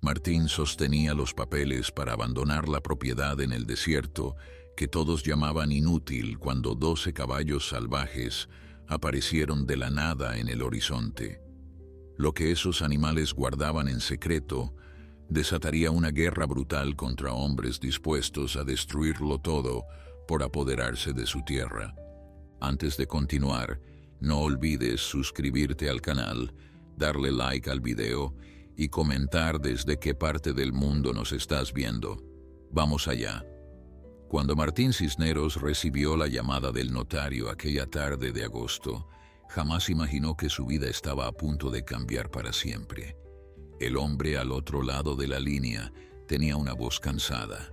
Martín sostenía los papeles para abandonar la propiedad en el desierto, que todos llamaban inútil cuando 12 caballos salvajes aparecieron de la nada en el horizonte. Lo que esos animales guardaban en secreto desataría una guerra brutal contra hombres dispuestos a destruirlo todo por apoderarse de su tierra. Antes de continuar, no olvides suscribirte al canal, darle like al video y comentar desde qué parte del mundo nos estás viendo. Vamos allá. Cuando Martín Cisneros recibió la llamada del notario aquella tarde de agosto, jamás imaginó que su vida estaba a punto de cambiar para siempre. El hombre al otro lado de la línea tenía una voz cansada,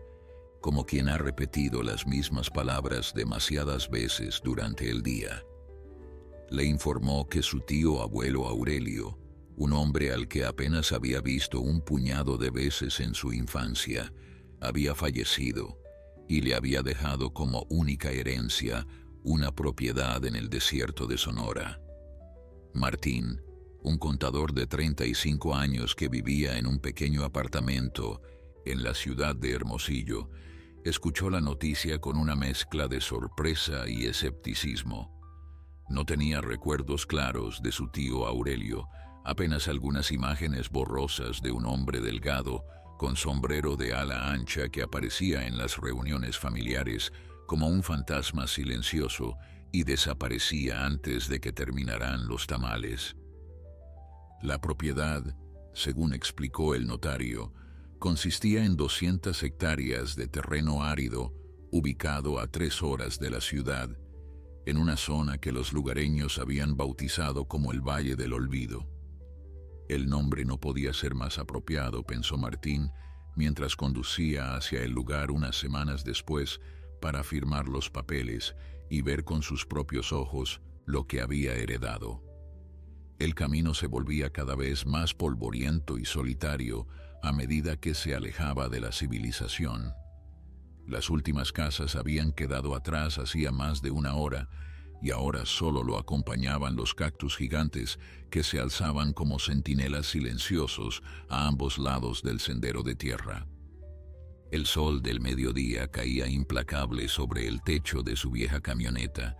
como quien ha repetido las mismas palabras demasiadas veces durante el día. Le informó que su tío abuelo Aurelio, un hombre al que apenas había visto un puñado de veces en su infancia, había fallecido y le había dejado como única herencia una propiedad en el desierto de Sonora. Martín, un contador de 35 años que vivía en un pequeño apartamento en la ciudad de Hermosillo, escuchó la noticia con una mezcla de sorpresa y escepticismo. No tenía recuerdos claros de su tío Aurelio, apenas algunas imágenes borrosas de un hombre delgado, con sombrero de ala ancha que aparecía en las reuniones familiares como un fantasma silencioso y desaparecía antes de que terminaran los tamales. La propiedad, según explicó el notario, consistía en 200 hectáreas de terreno árido ubicado a 3 horas de la ciudad, en una zona que los lugareños habían bautizado como el Valle del Olvido. El nombre no podía ser más apropiado, pensó Martín, mientras conducía hacia el lugar unas semanas después para firmar los papeles y ver con sus propios ojos lo que había heredado. El camino se volvía cada vez más polvoriento y solitario a medida que se alejaba de la civilización. Las últimas casas habían quedado atrás hacía más de una hora, y ahora solo lo acompañaban los cactus gigantes que se alzaban como centinelas silenciosos a ambos lados del sendero de tierra. El sol del mediodía caía implacable sobre el techo de su vieja camioneta,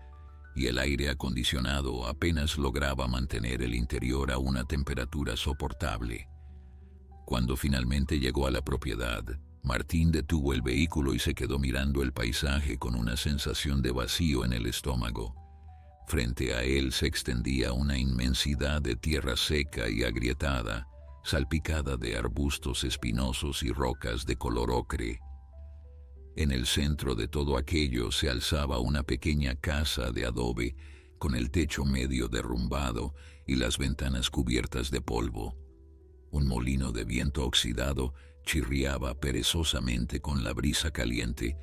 y el aire acondicionado apenas lograba mantener el interior a una temperatura soportable. Cuando finalmente llegó a la propiedad, Martín detuvo el vehículo y se quedó mirando el paisaje con una sensación de vacío en el estómago. Frente a él se extendía una inmensidad de tierra seca y agrietada, salpicada de arbustos espinosos y rocas de color ocre. En el centro de todo aquello se alzaba una pequeña casa de adobe, con el techo medio derrumbado y las ventanas cubiertas de polvo. Un molino de viento oxidado chirriaba perezosamente con la brisa caliente,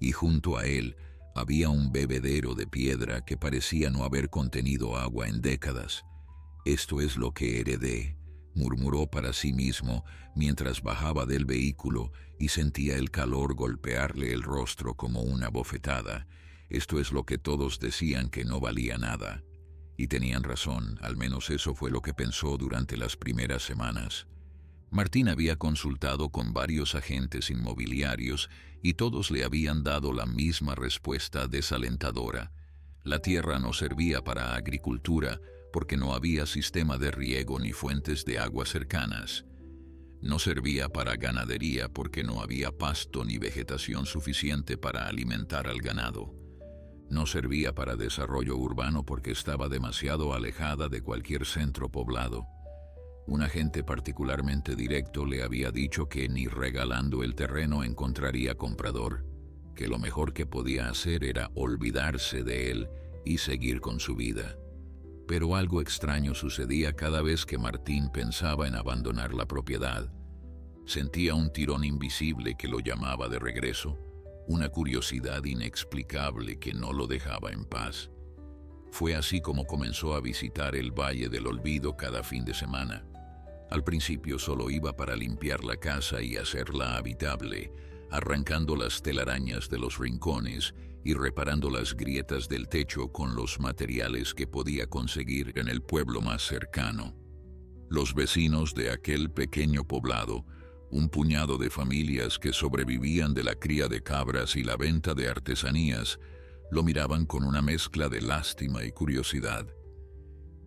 y junto a él había un bebedero de piedra que parecía no haber contenido agua en décadas. «Esto es lo que heredé», murmuró para sí mismo mientras bajaba del vehículo y sentía el calor golpearle el rostro como una bofetada. «Esto es lo que todos decían que no valía nada». Y tenían razón, al menos eso fue lo que pensó durante las primeras semanas. Martín había consultado con varios agentes inmobiliarios y todos le habían dado la misma respuesta desalentadora. La tierra no servía para agricultura porque no había sistema de riego ni fuentes de agua cercanas. No servía para ganadería porque no había pasto ni vegetación suficiente para alimentar al ganado. No servía para desarrollo urbano porque estaba demasiado alejada de cualquier centro poblado. Un agente particularmente directo le había dicho que ni regalando el terreno encontraría comprador, que lo mejor que podía hacer era olvidarse de él y seguir con su vida. Pero algo extraño sucedía cada vez que Martín pensaba en abandonar la propiedad. Sentía un tirón invisible que lo llamaba de regreso, una curiosidad inexplicable que no lo dejaba en paz. Fue así como comenzó a visitar el Valle del Olvido cada fin de semana. Al principio solo iba para limpiar la casa y hacerla habitable, arrancando las telarañas de los rincones y reparando las grietas del techo con los materiales que podía conseguir en el pueblo más cercano. Los vecinos de aquel pequeño poblado Un puñado de familias que sobrevivían de la cría de cabras y la venta de artesanías lo miraban con una mezcla de lástima y curiosidad.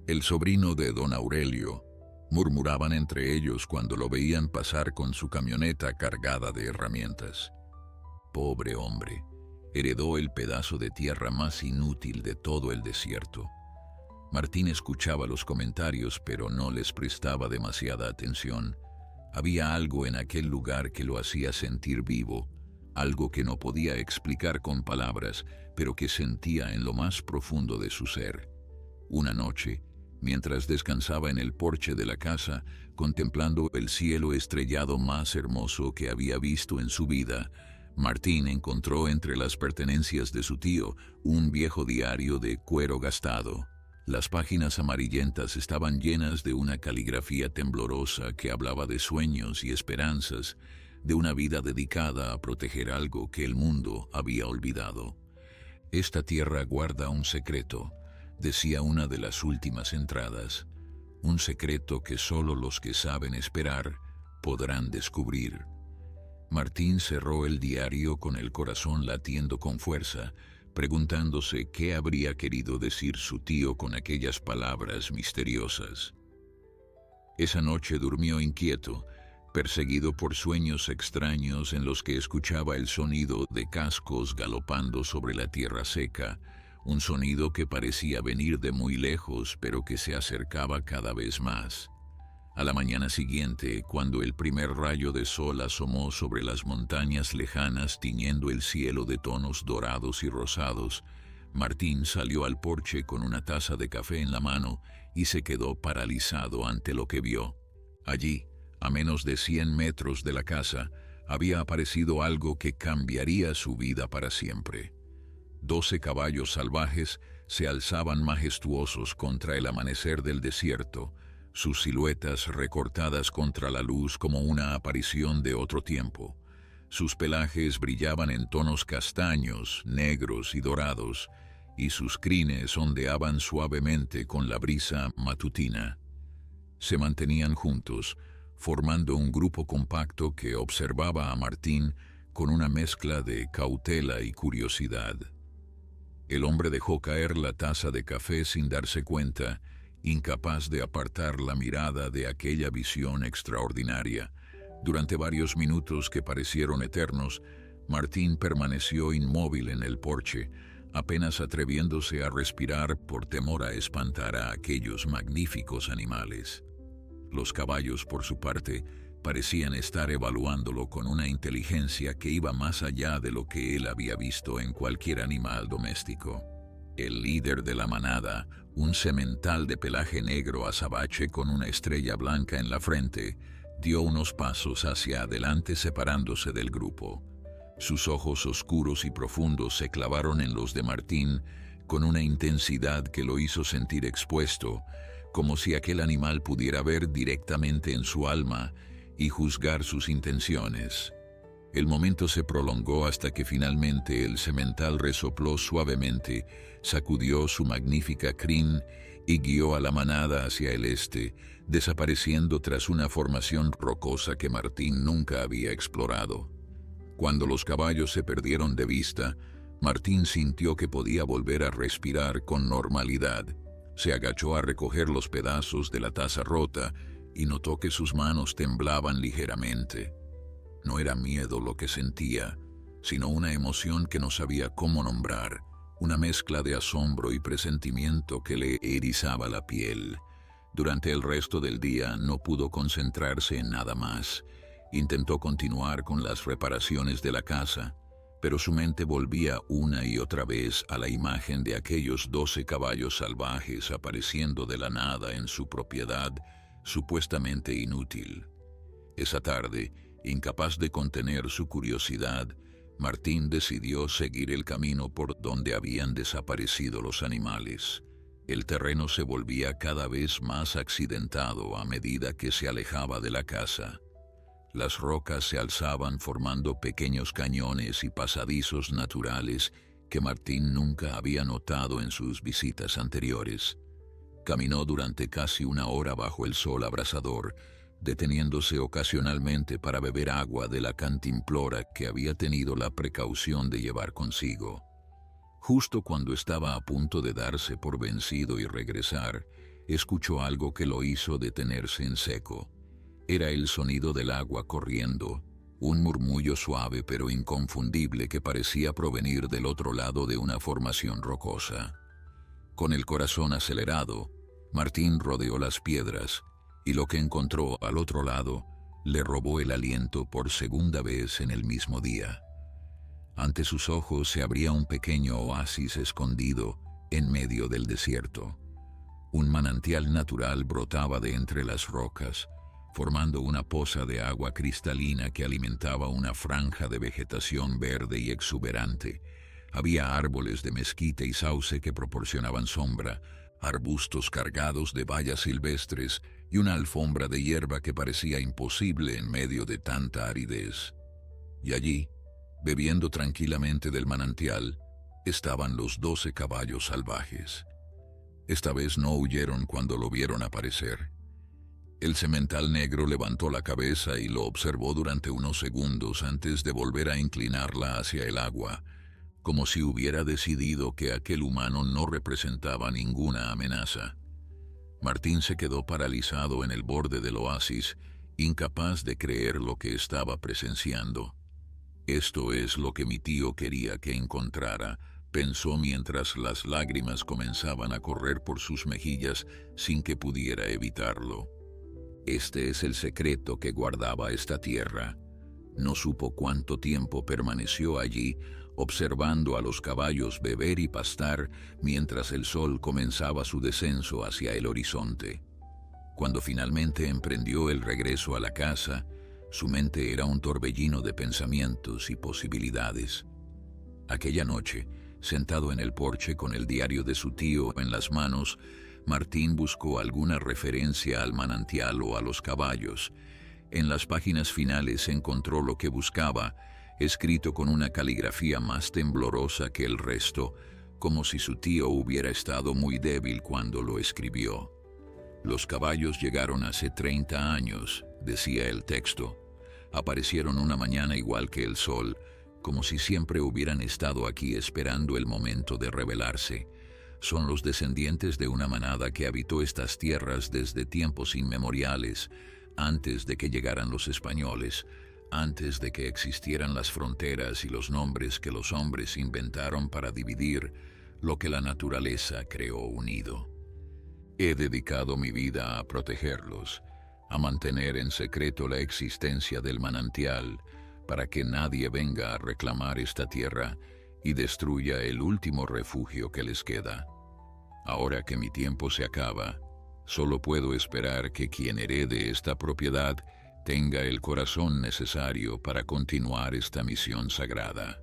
El sobrino de don Aurelio, murmuraban entre ellos cuando lo veían pasar con su camioneta cargada de herramientas. Pobre hombre, heredó el pedazo de tierra más inútil de todo el desierto. Martín escuchaba los comentarios, pero no les prestaba demasiada atención. Había algo en aquel lugar que lo hacía sentir vivo, algo que no podía explicar con palabras, pero que sentía en lo más profundo de su ser. Una noche, mientras descansaba en el porche de la casa, contemplando el cielo estrellado más hermoso que había visto en su vida, Martín encontró entre las pertenencias de su tío un viejo diario de cuero gastado. Las páginas amarillentas estaban llenas de una caligrafía temblorosa que hablaba de sueños y esperanzas, de una vida dedicada a proteger algo que el mundo había olvidado. «Esta tierra guarda un secreto», decía una de las últimas entradas, «un secreto que solo los que saben esperar podrán descubrir». Martín cerró el diario con el corazón latiendo con fuerza, preguntándose qué habría querido decir su tío con aquellas palabras misteriosas. Esa noche durmió inquieto, perseguido por sueños extraños en los que escuchaba el sonido de cascos galopando sobre la tierra seca, un sonido que parecía venir de muy lejos, pero que se acercaba cada vez más. A la mañana siguiente, cuando el primer rayo de sol asomó sobre las montañas lejanas tiñendo el cielo de tonos dorados y rosados, Martín salió al porche con una taza de café en la mano y se quedó paralizado ante lo que vio. Allí, a menos de 100 metros de la casa, había aparecido algo que cambiaría su vida para siempre. 12 caballos salvajes se alzaban majestuosos contra el amanecer del desierto, sus siluetas recortadas contra la luz como una aparición de otro tiempo. Sus pelajes brillaban en tonos castaños, negros y dorados, y sus crines ondeaban suavemente con la brisa matutina. Se mantenían juntos, formando un grupo compacto que observaba a Martín con una mezcla de cautela y curiosidad. El hombre dejó caer la taza de café sin darse cuenta, incapaz de apartar la mirada de aquella visión extraordinaria. Durante varios minutos que parecieron eternos, Martín permaneció inmóvil en el porche, apenas atreviéndose a respirar por temor a espantar a aquellos magníficos animales. Los caballos, por su parte, parecían estar evaluándolo con una inteligencia que iba más allá de lo que él había visto en cualquier animal doméstico. El líder de la manada, un semental de pelaje negro azabache con una estrella blanca en la frente, dio unos pasos hacia adelante separándose del grupo. Sus ojos oscuros y profundos se clavaron en los de Martín con una intensidad que lo hizo sentir expuesto, como si aquel animal pudiera ver directamente en su alma y juzgar sus intenciones. El momento se prolongó hasta que finalmente el semental resopló suavemente, sacudió su magnífica crin y guió a la manada hacia el este, desapareciendo tras una formación rocosa que Martín nunca había explorado. Cuando los caballos se perdieron de vista, Martín sintió que podía volver a respirar con normalidad. Se agachó a recoger los pedazos de la taza rota y notó que sus manos temblaban ligeramente. No era miedo lo que sentía, sino una emoción que no sabía cómo nombrar, una mezcla de asombro y presentimiento que le erizaba la piel. Durante el resto del día no pudo concentrarse en nada más. Intentó continuar con las reparaciones de la casa, pero su mente volvía una y otra vez a la imagen de aquellos 12 caballos salvajes apareciendo de la nada en su propiedad, supuestamente inútil. Esa tarde, incapaz de contener su curiosidad, Martín decidió seguir el camino por donde habían desaparecido los animales. El terreno se volvía cada vez más accidentado a medida que se alejaba de la casa. Las rocas se alzaban formando pequeños cañones y pasadizos naturales que Martín nunca había notado en sus visitas anteriores. Caminó durante casi una hora bajo el sol abrasador, deteniéndose ocasionalmente para beber agua de la cantimplora que había tenido la precaución de llevar consigo. Justo cuando estaba a punto de darse por vencido y regresar, escuchó algo que lo hizo detenerse en seco. Era el sonido del agua corriendo, un murmullo suave pero inconfundible que parecía provenir del otro lado de una formación rocosa. Con el corazón acelerado, Martín rodeó las piedras, y lo que encontró al otro lado le robó el aliento por segunda vez en el mismo día. Ante sus ojos se abría un pequeño oasis escondido en medio del desierto. Un manantial natural brotaba de entre las rocas, formando una poza de agua cristalina que alimentaba una franja de vegetación verde y exuberante. Había árboles de mezquite y sauce que proporcionaban sombra, arbustos cargados de bayas silvestres y una alfombra de hierba que parecía imposible en medio de tanta aridez. Y allí, bebiendo tranquilamente del manantial, estaban los 12 caballos salvajes. Esta vez no huyeron cuando lo vieron aparecer. El semental negro levantó la cabeza y lo observó durante unos segundos antes de volver a inclinarla hacia el agua, como si hubiera decidido que aquel humano no representaba ninguna amenaza. Martín se quedó paralizado en el borde del oasis, incapaz de creer lo que estaba presenciando. «Esto es lo que mi tío quería que encontrara», pensó mientras las lágrimas comenzaban a correr por sus mejillas sin que pudiera evitarlo. Este es el secreto que guardaba esta tierra. No supo cuánto tiempo permaneció allí, observando a los caballos beber y pastar mientras el sol comenzaba su descenso hacia el horizonte. Cuando finalmente emprendió el regreso a la casa, su mente era un torbellino de pensamientos y posibilidades. Aquella noche, sentado en el porche con el diario de su tío en las manos, Martín buscó alguna referencia al manantial o a los caballos. En las páginas finales encontró lo que buscaba, escrito con una caligrafía más temblorosa que el resto, como si su tío hubiera estado muy débil cuando lo escribió. «Los caballos llegaron hace 30 años», decía el texto. «Aparecieron una mañana igual que el sol, como si siempre hubieran estado aquí esperando el momento de revelarse. Son los descendientes de una manada que habitó estas tierras desde tiempos inmemoriales, antes de que llegaran los españoles, antes de que existieran las fronteras y los nombres que los hombres inventaron para dividir lo que la naturaleza creó unido. He dedicado mi vida a protegerlos, a mantener en secreto la existencia del manantial, para que nadie venga a reclamar esta tierra y destruya el último refugio que les queda. Ahora que mi tiempo se acaba, solo puedo esperar que quien herede esta propiedad tenga el corazón necesario para continuar esta misión sagrada».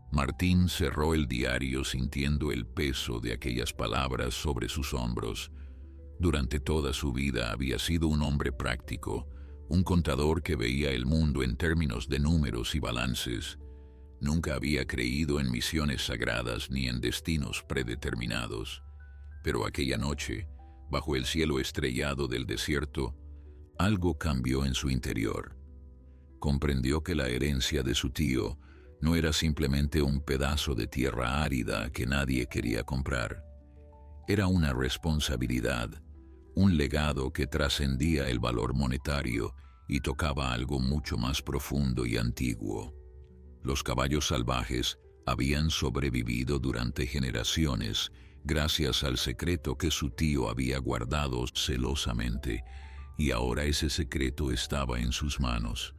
Martín cerró el diario sintiendo el peso de aquellas palabras sobre sus hombros. Durante toda su vida había sido un hombre práctico, un contador que veía el mundo en términos de números y balances. Nunca había creído en misiones sagradas ni en destinos predeterminados. Pero aquella noche, bajo el cielo estrellado del desierto, algo cambió en su interior. Comprendió que la herencia de su tío no era simplemente un pedazo de tierra árida que nadie quería comprar. Era una responsabilidad, un legado que trascendía el valor monetario y tocaba algo mucho más profundo y antiguo. Los caballos salvajes habían sobrevivido durante generaciones gracias al secreto que su tío había guardado celosamente, y ahora ese secreto estaba en sus manos.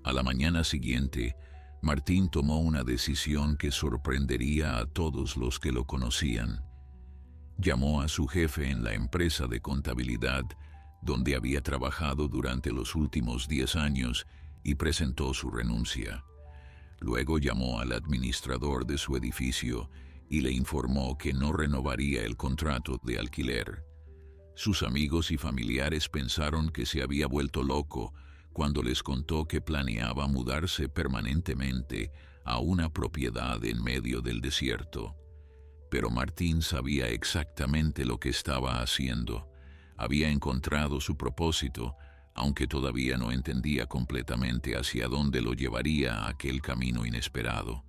A la mañana siguiente, Martín tomó una decisión que sorprendería a todos los que lo conocían. Llamó a su jefe en la empresa de contabilidad, donde había trabajado durante los últimos 10 años, y presentó su renuncia. Luego llamó al administrador de su edificio y le informó que no renovaría el contrato de alquiler. Sus amigos y familiares pensaron que se había vuelto loco cuando les contó que planeaba mudarse permanentemente a una propiedad en medio del desierto. Pero Martín sabía exactamente lo que estaba haciendo. Había encontrado su propósito, aunque todavía no entendía completamente hacia dónde lo llevaría aquel camino inesperado.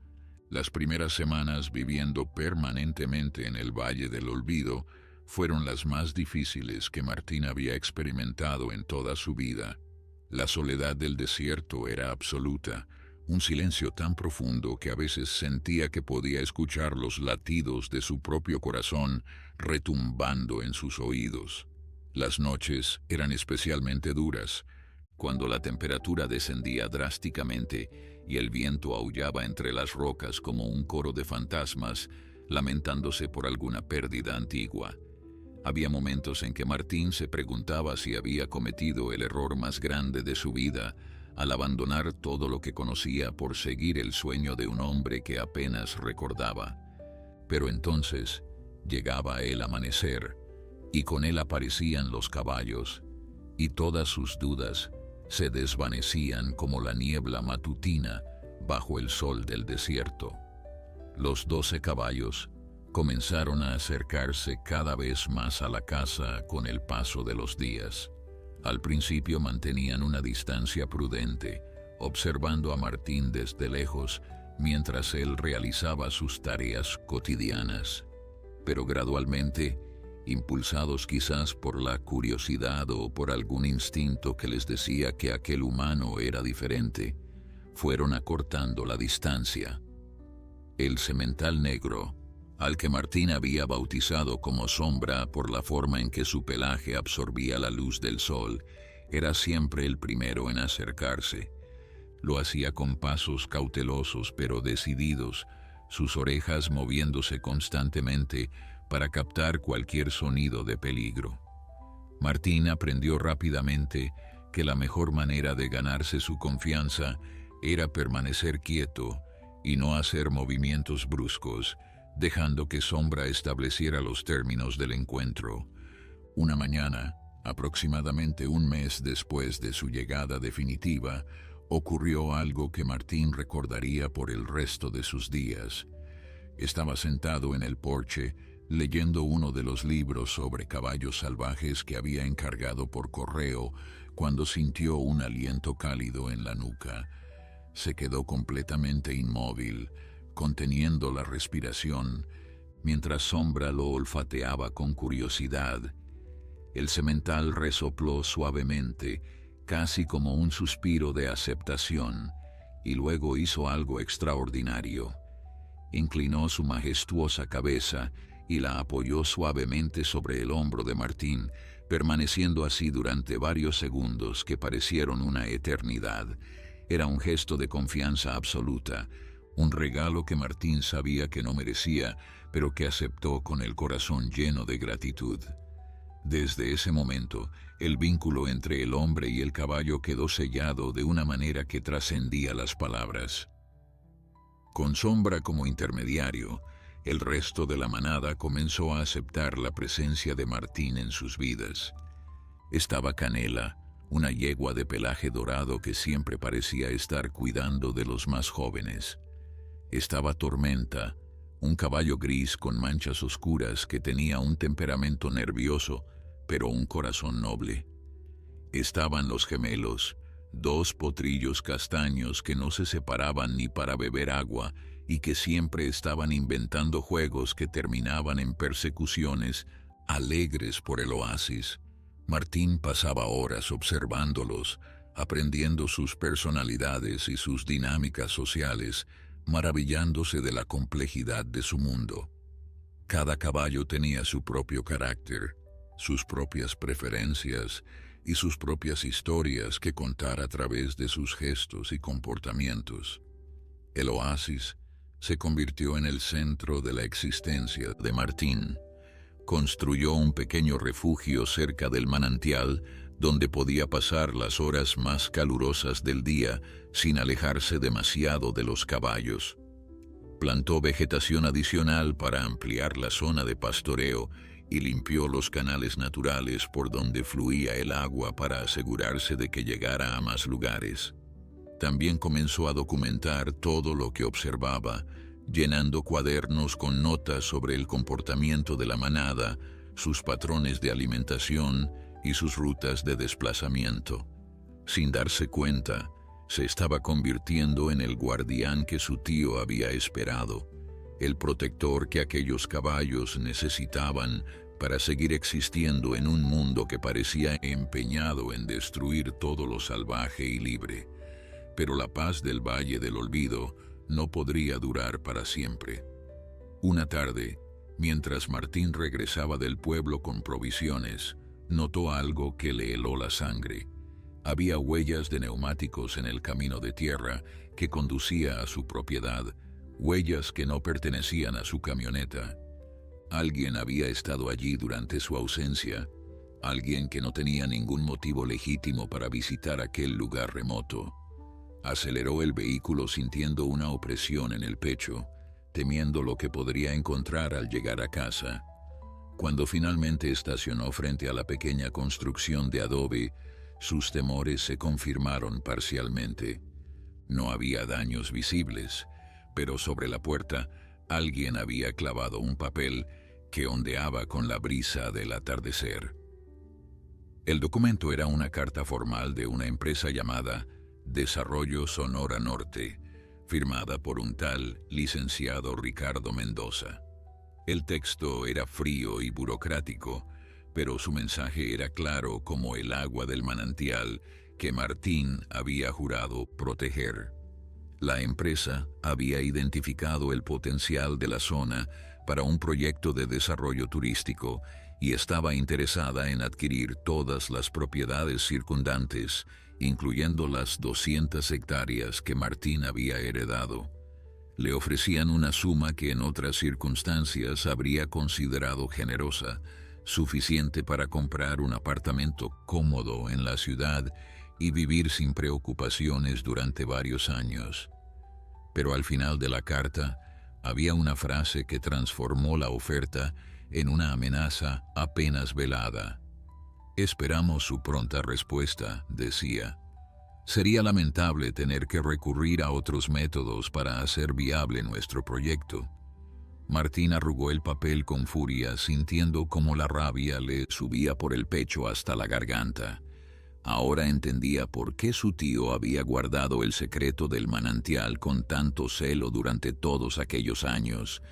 Las primeras semanas viviendo permanentemente en el Valle del Olvido fueron las más difíciles que Martín había experimentado en toda su vida. La soledad del desierto era absoluta, un silencio tan profundo que a veces sentía que podía escuchar los latidos de su propio corazón retumbando en sus oídos. Las noches eran especialmente duras, cuando la temperatura descendía drásticamente y el viento aullaba entre las rocas como un coro de fantasmas, lamentándose por alguna pérdida antigua. Había momentos en que Martín se preguntaba si había cometido el error más grande de su vida al abandonar todo lo que conocía por seguir el sueño de un hombre que apenas recordaba. Pero entonces llegaba el amanecer, y con él aparecían los caballos, y todas sus dudas se desvanecían como la niebla matutina bajo el sol del desierto. Los 12 caballos comenzaron a acercarse cada vez más a la casa con el paso de los días. Al principio mantenían una distancia prudente, observando a Martín desde lejos mientras él realizaba sus tareas cotidianas. Pero gradualmente, impulsados quizás por la curiosidad o por algún instinto que les decía que aquel humano era diferente, fueron acortando la distancia. El semental negro, al que Martín había bautizado como sombra por la forma en que su pelaje absorbía la luz del sol, era siempre el primero en acercarse. Lo hacía con pasos cautelosos pero decididos, sus orejas moviéndose constantemente para captar cualquier sonido de peligro. Martín aprendió rápidamente que la mejor manera de ganarse su confianza era permanecer quieto y no hacer movimientos bruscos, dejando que Sombra estableciera los términos del encuentro. Una mañana, aproximadamente un mes después de su llegada definitiva, ocurrió algo que Martín recordaría por el resto de sus días. Estaba sentado en el porche, leyendo uno de los libros sobre caballos salvajes que había encargado por correo, cuando sintió un aliento cálido en la nuca. Se quedó completamente inmóvil, conteniendo la respiración, mientras Sombra lo olfateaba con curiosidad. El semental resopló suavemente, casi como un suspiro de aceptación, y luego hizo algo extraordinario. Inclinó su majestuosa cabeza y la apoyó suavemente sobre el hombro de Martín, permaneciendo así durante varios segundos que parecieron una eternidad. Era un gesto de confianza absoluta, un regalo que Martín sabía que no merecía, pero que aceptó con el corazón lleno de gratitud. Desde ese momento, el vínculo entre el hombre y el caballo quedó sellado de una manera que trascendía las palabras. Con Sombra como intermediario, el resto de la manada comenzó a aceptar la presencia de Martín en sus vidas. Estaba Canela, una yegua de pelaje dorado que siempre parecía estar cuidando de los más jóvenes. Estaba Tormenta, un caballo gris con manchas oscuras que tenía un temperamento nervioso, pero un corazón noble. Estaban los gemelos, 2 potrillos castaños que no se separaban ni para beber agua y que siempre estaban inventando juegos que terminaban en persecuciones, alegres por el oasis. Martín pasaba horas observándolos, aprendiendo sus personalidades y sus dinámicas sociales, maravillándose de la complejidad de su mundo. Cada caballo tenía su propio carácter, sus propias preferencias y sus propias historias que contar a través de sus gestos y comportamientos. El oasis se convirtió en el centro de la existencia de Martín. Construyó un pequeño refugio cerca del manantial donde podía pasar las horas más calurosas del día sin alejarse demasiado de los caballos. Plantó vegetación adicional para ampliar la zona de pastoreo y limpió los canales naturales por donde fluía el agua para asegurarse de que llegara a más lugares. También comenzó a documentar todo lo que observaba, llenando cuadernos con notas sobre el comportamiento de la manada, sus patrones de alimentación y sus rutas de desplazamiento. Sin darse cuenta, se estaba convirtiendo en el guardián que su tío había esperado, el protector que aquellos caballos necesitaban para seguir existiendo en un mundo que parecía empeñado en destruir todo lo salvaje y libre. Pero la paz del Valle del Olvido no podría durar para siempre. Una tarde, mientras Martín regresaba del pueblo con provisiones, notó algo que le heló la sangre. Había huellas de neumáticos en el camino de tierra que conducía a su propiedad, huellas que no pertenecían a su camioneta. Alguien había estado allí durante su ausencia, alguien que no tenía ningún motivo legítimo para visitar aquel lugar remoto. Aceleró el vehículo sintiendo una opresión en el pecho, temiendo lo que podría encontrar al llegar a casa. Cuando finalmente estacionó frente a la pequeña construcción de adobe, sus temores se confirmaron parcialmente. No había daños visibles, pero sobre la puerta alguien había clavado un papel que ondeaba con la brisa del atardecer. El documento era una carta formal de una empresa llamada Desarrollo Sonora Norte, firmada por un tal licenciado Ricardo Mendoza. El texto era frío y burocrático, pero su mensaje era claro como el agua del manantial que Martín había jurado proteger. La empresa había identificado el potencial de la zona para un proyecto de desarrollo turístico y estaba interesada en adquirir todas las propiedades circundantes, incluyendo las 200 hectáreas que Martín había heredado. Le ofrecían una suma que en otras circunstancias habría considerado generosa, suficiente para comprar un apartamento cómodo en la ciudad y vivir sin preocupaciones durante varios años. Pero al final de la carta había una frase que transformó la oferta en una amenaza apenas velada. «Esperamos su pronta respuesta», decía. «Sería lamentable tener que recurrir a otros métodos para hacer viable nuestro proyecto». Martín arrugó el papel con furia, sintiendo cómo la rabia le subía por el pecho hasta la garganta. Ahora entendía por qué su tío había guardado el secreto del manantial con tanto celo durante todos aquellos años.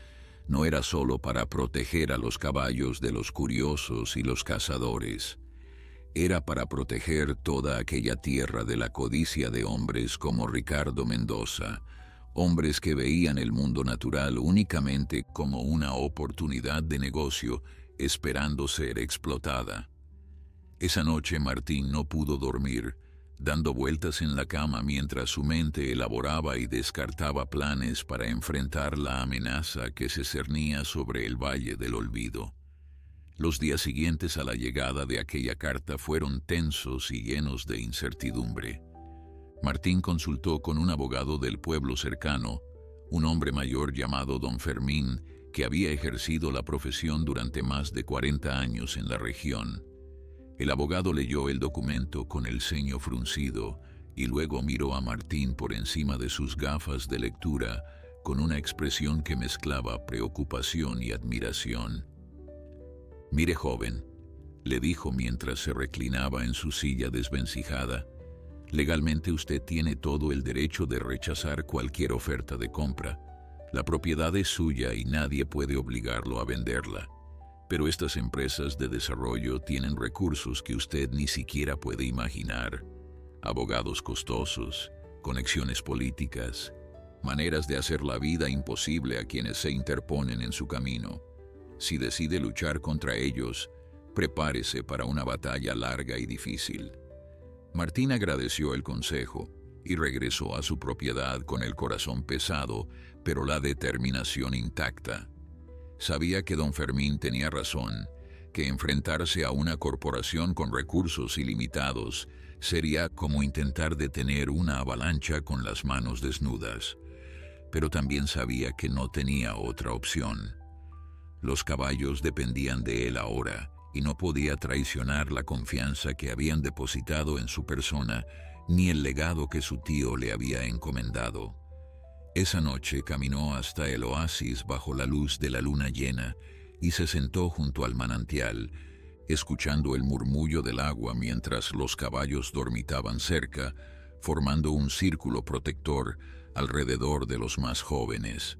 No era solo para proteger a los caballos de los curiosos y los cazadores. Era para proteger toda aquella tierra de la codicia de hombres como Ricardo Mendoza, hombres que veían el mundo natural únicamente como una oportunidad de negocio esperando ser explotada. Esa noche Martín no pudo dormir, dando vueltas en la cama mientras su mente elaboraba y descartaba planes para enfrentar la amenaza que se cernía sobre el Valle del Olvido. Los días siguientes a la llegada de aquella carta fueron tensos y llenos de incertidumbre. Martín consultó con un abogado del pueblo cercano, un hombre mayor llamado Don Fermín, que había ejercido la profesión durante más de 40 años en la región. El abogado leyó el documento con el ceño fruncido y luego miró a Martín por encima de sus gafas de lectura con una expresión que mezclaba preocupación y admiración. «Mire, joven», le dijo mientras se reclinaba en su silla desvencijada, «legalmente usted tiene todo el derecho de rechazar cualquier oferta de compra. La propiedad es suya y nadie puede obligarlo a venderla. Pero estas empresas de desarrollo tienen recursos que usted ni siquiera puede imaginar. Abogados costosos, conexiones políticas, maneras de hacer la vida imposible a quienes se interponen en su camino. Si decide luchar contra ellos, prepárese para una batalla larga y difícil». Martín agradeció el consejo y regresó a su propiedad con el corazón pesado, pero la determinación intacta. Sabía que don Fermín tenía razón, que enfrentarse a una corporación con recursos ilimitados sería como intentar detener una avalancha con las manos desnudas. Pero también sabía que no tenía otra opción. Los caballos dependían de él ahora, y no podía traicionar la confianza que habían depositado en su persona, ni el legado que su tío le había encomendado. Esa noche caminó hasta el oasis bajo la luz de la luna llena y se sentó junto al manantial, escuchando el murmullo del agua mientras los caballos dormitaban cerca, formando un círculo protector alrededor de los más jóvenes.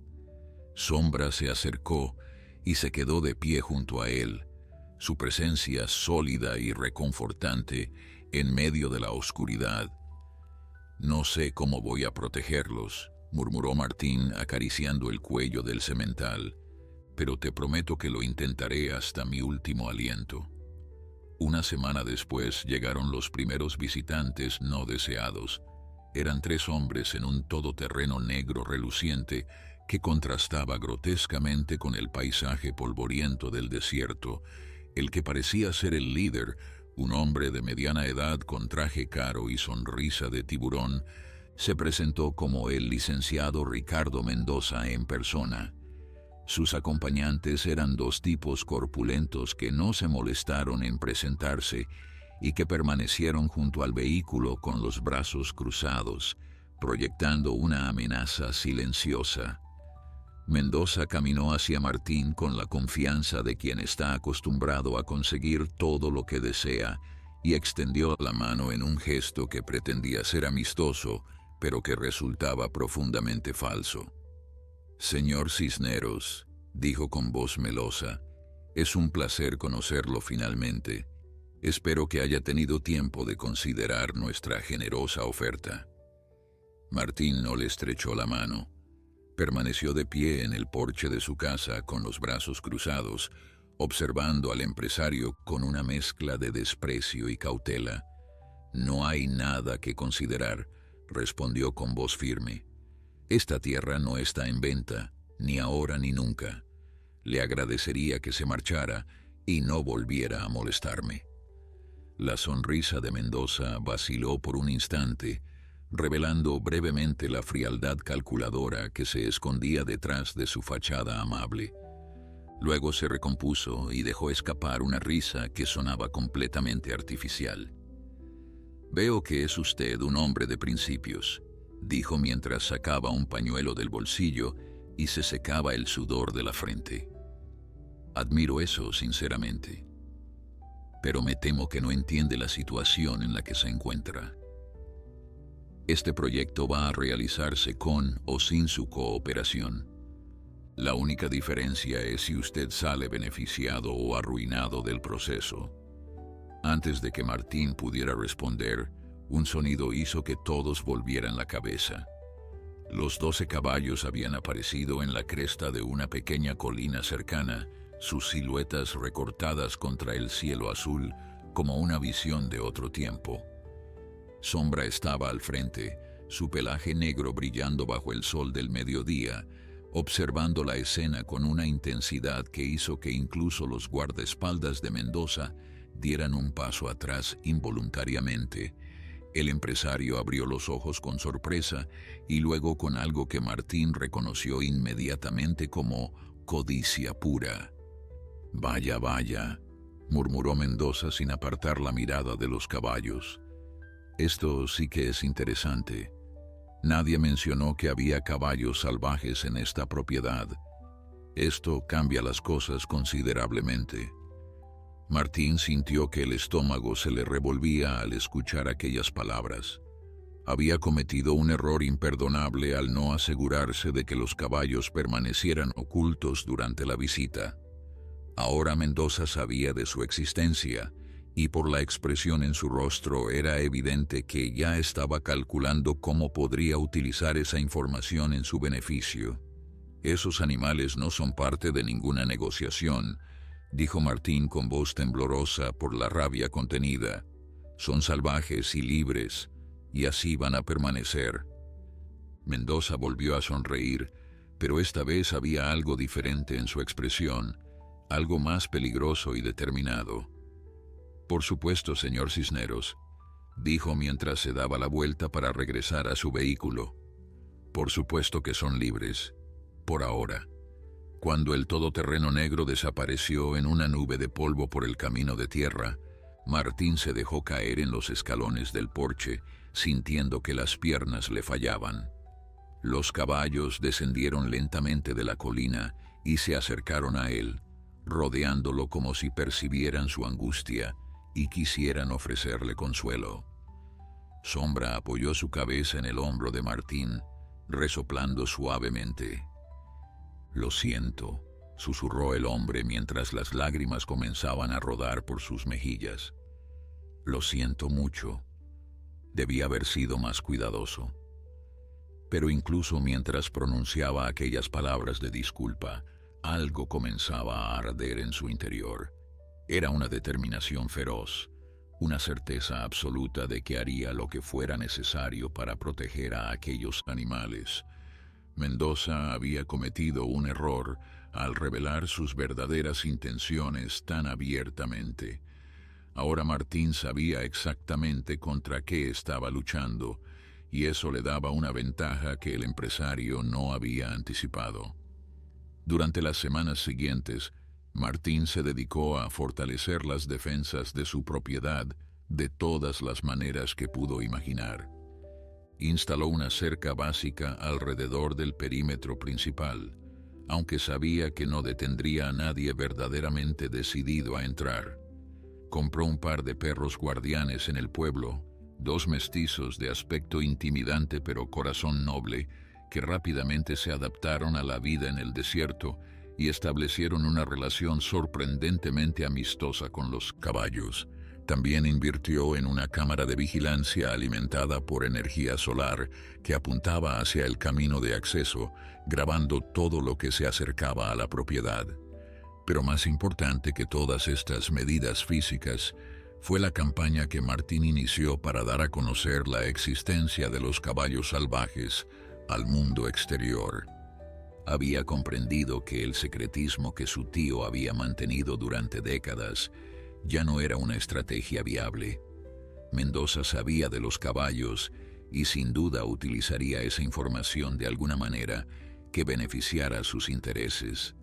Sombra se acercó y se quedó de pie junto a él, su presencia sólida y reconfortante en medio de la oscuridad. «No sé cómo voy a protegerlos», murmuró Martín acariciando el cuello del semental, «pero te prometo que lo intentaré hasta mi último aliento». Una semana después llegaron los primeros visitantes no deseados. Eran 3 hombres en un todoterreno negro reluciente que contrastaba grotescamente con el paisaje polvoriento del desierto. El que parecía ser el líder, un hombre de mediana edad con traje caro y sonrisa de tiburón, se presentó como el licenciado Ricardo Mendoza en persona. Sus acompañantes eran 2 tipos corpulentos que no se molestaron en presentarse y que permanecieron junto al vehículo con los brazos cruzados, proyectando una amenaza silenciosa. Mendoza caminó hacia Martín con la confianza de quien está acostumbrado a conseguir todo lo que desea y extendió la mano en un gesto que pretendía ser amistoso, pero que resultaba profundamente falso. «Señor Cisneros», dijo con voz melosa, «es un placer conocerlo finalmente. Espero que haya tenido tiempo de considerar nuestra generosa oferta». Martín no le estrechó la mano. Permaneció de pie en el porche de su casa con los brazos cruzados, observando al empresario con una mezcla de desprecio y cautela. «No hay nada que considerar», respondió con voz firme. «Esta tierra no está en venta, ni ahora ni nunca. Le agradecería que se marchara y no volviera a molestarme». La sonrisa de Mendoza vaciló por un instante, revelando brevemente la frialdad calculadora que se escondía detrás de su fachada amable. Luego se recompuso y dejó escapar una risa que sonaba completamente artificial. «Veo que es usted un hombre de principios», dijo mientras sacaba un pañuelo del bolsillo y se secaba el sudor de la frente. «Admiro eso sinceramente. Pero me temo que no entiende la situación en la que se encuentra. Este proyecto va a realizarse con o sin su cooperación. La única diferencia es si usted sale beneficiado o arruinado del proceso». Antes de que Martín pudiera responder, un sonido hizo que todos volvieran la cabeza. Los 12 caballos habían aparecido en la cresta de una pequeña colina cercana, sus siluetas recortadas contra el cielo azul como una visión de otro tiempo. Sombra estaba al frente, su pelaje negro brillando bajo el sol del mediodía, observando la escena con una intensidad que hizo que incluso los guardaespaldas de Mendoza dieran un paso atrás involuntariamente. El empresario abrió los ojos con sorpresa y luego con algo que Martín reconoció inmediatamente como codicia pura. «Vaya, vaya», murmuró Mendoza sin apartar la mirada de los caballos. «Esto sí que es interesante. Nadie mencionó que había caballos salvajes en esta propiedad. Esto cambia las cosas considerablemente». Martín sintió que el estómago se le revolvía al escuchar aquellas palabras. Había cometido un error imperdonable al no asegurarse de que los caballos permanecieran ocultos durante la visita. Ahora Mendoza sabía de su existencia, y por la expresión en su rostro era evidente que ya estaba calculando cómo podría utilizar esa información en su beneficio. «Esos animales no son parte de ninguna negociación», dijo Martín con voz temblorosa por la rabia contenida. «Son salvajes y libres, y así van a permanecer». Mendoza volvió a sonreír, pero esta vez había algo diferente en su expresión, algo más peligroso y determinado. «Por supuesto, señor Cisneros», dijo mientras se daba la vuelta para regresar a su vehículo. «Por supuesto que son libres, por ahora». Cuando el todoterreno negro desapareció en una nube de polvo por el camino de tierra, Martín se dejó caer en los escalones del porche, sintiendo que las piernas le fallaban. Los caballos descendieron lentamente de la colina y se acercaron a él, rodeándolo como si percibieran su angustia y quisieran ofrecerle consuelo. Sombra apoyó su cabeza en el hombro de Martín, resoplando suavemente. «Lo siento», susurró el hombre mientras las lágrimas comenzaban a rodar por sus mejillas. «Lo siento mucho. Debí haber sido más cuidadoso». Pero incluso mientras pronunciaba aquellas palabras de disculpa, algo comenzaba a arder en su interior. Era una determinación feroz, una certeza absoluta de que haría lo que fuera necesario para proteger a aquellos animales. Mendoza había cometido un error al revelar sus verdaderas intenciones tan abiertamente. Ahora Martín sabía exactamente contra qué estaba luchando, y eso le daba una ventaja que el empresario no había anticipado. Durante las semanas siguientes, Martín se dedicó a fortalecer las defensas de su propiedad de todas las maneras que pudo imaginar. Instaló una cerca básica alrededor del perímetro principal, aunque sabía que no detendría a nadie verdaderamente decidido a entrar. Compró un par de perros guardianes en el pueblo, 2 mestizos de aspecto intimidante pero corazón noble, que rápidamente se adaptaron a la vida en el desierto y establecieron una relación sorprendentemente amistosa con los caballos. También invirtió en una cámara de vigilancia alimentada por energía solar que apuntaba hacia el camino de acceso, grabando todo lo que se acercaba a la propiedad. Pero más importante que todas estas medidas físicas fue la campaña que Martín inició para dar a conocer la existencia de los caballos salvajes al mundo exterior. Había comprendido que el secretismo que su tío había mantenido durante décadas ya no era una estrategia viable. Mendoza sabía de los caballos y sin duda utilizaría esa información de alguna manera que beneficiara sus intereses.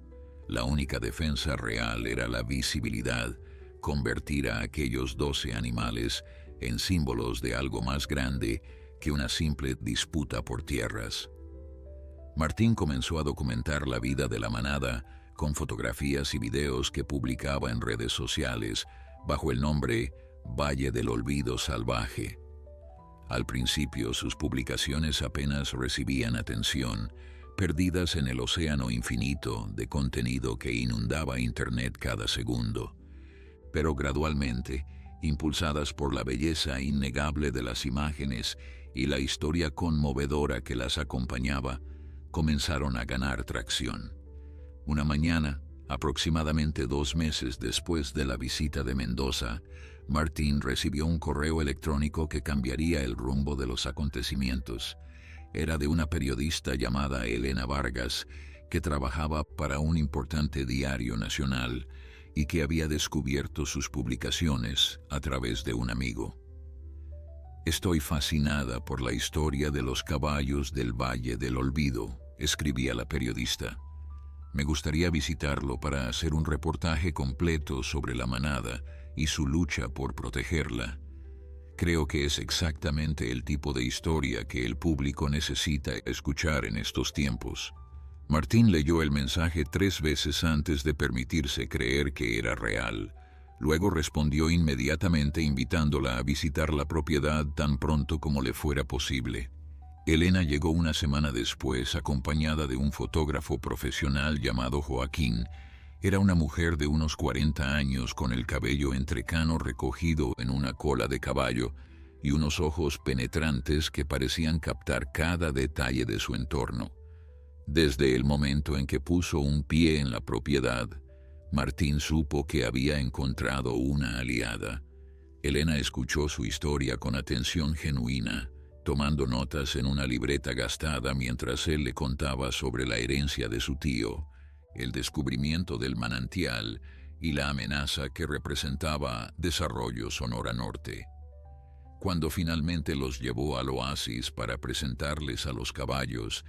La única defensa real era la visibilidad, convertir a aquellos 12 animales en símbolos de algo más grande que una simple disputa por tierras. Martín comenzó a documentar la vida de la manada con fotografías y videos que publicaba en redes sociales bajo el nombre Valle del Olvido Salvaje. Al principio sus publicaciones apenas recibían atención, perdidas en el océano infinito de contenido que inundaba Internet cada segundo. Pero gradualmente, impulsadas por la belleza innegable de las imágenes y la historia conmovedora que las acompañaba, comenzaron a ganar tracción. Una mañana, aproximadamente 2 meses después de la visita de Mendoza, Martín recibió un correo electrónico que cambiaría el rumbo de los acontecimientos. Era de una periodista llamada Elena Vargas, que trabajaba para un importante diario nacional y que había descubierto sus publicaciones a través de un amigo. «Estoy fascinada por la historia de los caballos del Valle del Olvido», escribía la periodista. «Me gustaría visitarlo para hacer un reportaje completo sobre la manada y su lucha por protegerla. Creo que es exactamente el tipo de historia que el público necesita escuchar en estos tiempos». Martín leyó el mensaje 3 veces antes de permitirse creer que era real. Luego respondió inmediatamente invitándola a visitar la propiedad tan pronto como le fuera posible. Elena llegó una semana después acompañada de un fotógrafo profesional llamado Joaquín. Era una mujer de unos 40 años con el cabello entrecano recogido en una cola de caballo y unos ojos penetrantes que parecían captar cada detalle de su entorno. Desde el momento en que puso un pie en la propiedad, Martín supo que había encontrado una aliada. Elena escuchó su historia con atención genuina, tomando notas en una libreta gastada mientras él le contaba sobre la herencia de su tío, el descubrimiento del manantial y la amenaza que representaba Desarrollo Sonora Norte. Cuando finalmente los llevó al oasis para presentarles a los caballos,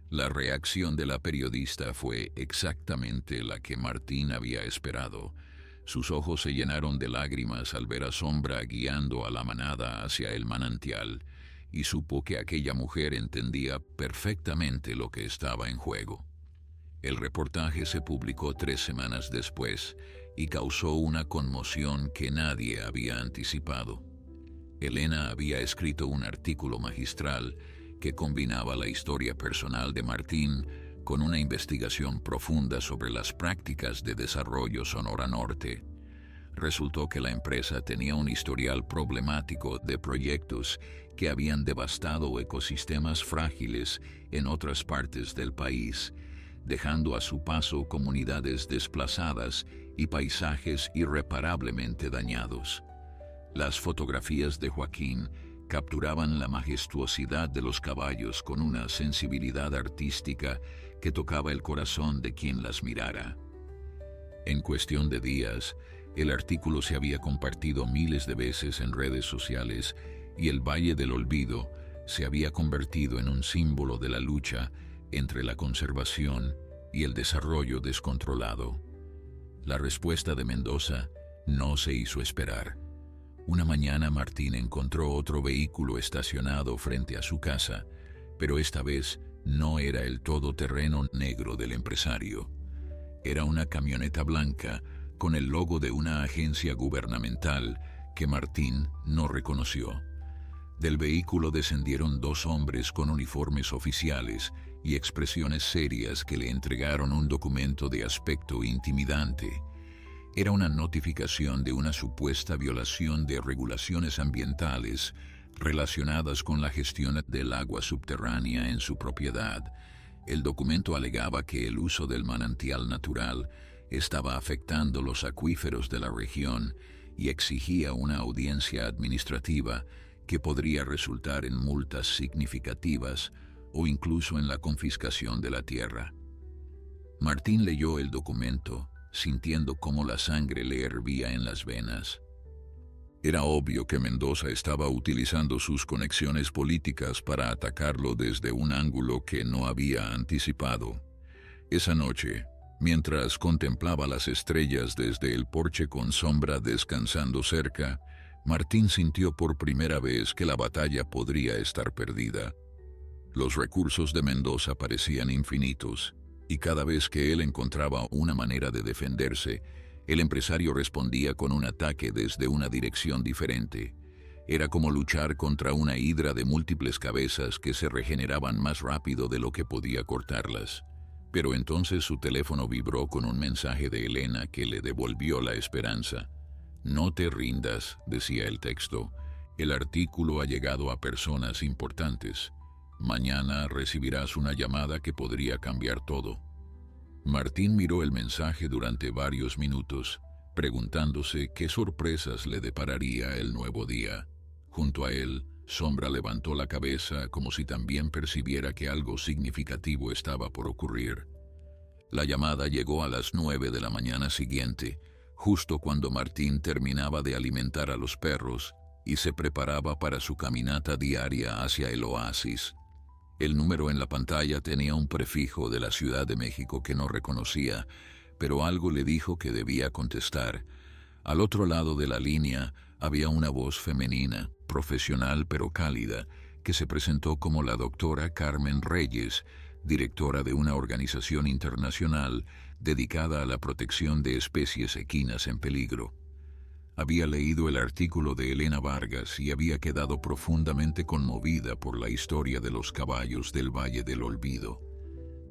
la reacción de la periodista fue exactamente la que Martín había esperado. Sus ojos se llenaron de lágrimas al ver a Sombra guiando a la manada hacia el manantial, y supo que aquella mujer entendía perfectamente lo que estaba en juego. El reportaje se publicó 3 semanas después y causó una conmoción que nadie había anticipado. Elena había escrito un artículo magistral que combinaba la historia personal de Martín con una investigación profunda sobre las prácticas de desarrollo Sonora Norte. Resultó que la empresa tenía un historial problemático de proyectos que habían devastado ecosistemas frágiles en otras partes del país, dejando a su paso comunidades desplazadas y paisajes irreparablemente dañados. Las fotografías de Joaquín capturaban la majestuosidad de los caballos con una sensibilidad artística que tocaba el corazón de quien las mirara. En cuestión de días, el artículo se había compartido miles de veces en redes sociales y el Valle del Olvido se había convertido en un símbolo de la lucha entre la conservación y el desarrollo descontrolado. La respuesta de Mendoza no se hizo esperar. Una mañana Martín encontró otro vehículo estacionado frente a su casa, pero esta vez no era el todoterreno negro del empresario. Era una camioneta blanca con el logo de una agencia gubernamental que Martín no reconoció. Del vehículo descendieron 2 hombres con uniformes oficiales y expresiones serias que le entregaron un documento de aspecto intimidante. Era una notificación de una supuesta violación de regulaciones ambientales relacionadas con la gestión del agua subterránea en su propiedad. El documento alegaba que el uso del manantial natural estaba afectando los acuíferos de la región y exigía una audiencia administrativa que podría resultar en multas significativas o incluso en la confiscación de la tierra. Martín leyó el documento, sintiendo cómo la sangre le hervía en las venas. Era obvio que Mendoza estaba utilizando sus conexiones políticas para atacarlo desde un ángulo que no había anticipado. Esa noche, mientras contemplaba las estrellas desde el porche con Sombra descansando cerca, Martín sintió por primera vez que la batalla podría estar perdida. Los recursos de Mendoza parecían infinitos, y cada vez que él encontraba una manera de defenderse, el empresario respondía con un ataque desde una dirección diferente. Era como luchar contra una hidra de múltiples cabezas que se regeneraban más rápido de lo que podía cortarlas. Pero entonces su teléfono vibró con un mensaje de Elena que le devolvió la esperanza. «No te rindas», decía el texto. «El artículo ha llegado a personas importantes. Mañana recibirás una llamada que podría cambiar todo». Martín miró el mensaje durante varios minutos, preguntándose qué sorpresas le depararía el nuevo día. Junto a él, Sombra levantó la cabeza como si también percibiera que algo significativo estaba por ocurrir. La llamada llegó a las 9 de la mañana siguiente, justo cuando Martín terminaba de alimentar a los perros y se preparaba para su caminata diaria hacia el oasis. El número en la pantalla tenía un prefijo de la Ciudad de México que no reconocía, pero algo le dijo que debía contestar. Al otro lado de la línea había una voz femenina, profesional pero cálida, que se presentó como la doctora Carmen Reyes, directora de una organización internacional dedicada a la protección de especies equinas en peligro. Había leído el artículo de Elena Vargas y había quedado profundamente conmovida por la historia de los caballos del Valle del Olvido.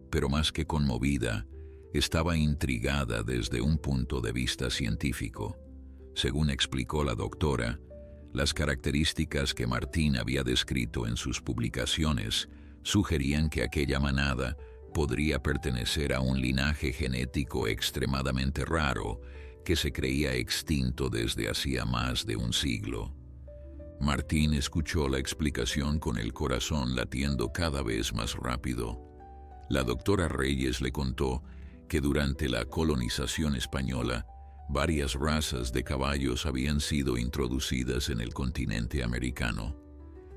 Pero más que conmovida, estaba intrigada desde un punto de vista científico. Según explicó la doctora, las características que Martín había descrito en sus publicaciones sugerían que aquella manada podría pertenecer a un linaje genético extremadamente raro que se creía extinto desde hacía más de un siglo. Martín escuchó la explicación con el corazón latiendo cada vez más rápido. La doctora Reyes le contó que durante la colonización española, varias razas de caballos habían sido introducidas en el continente americano.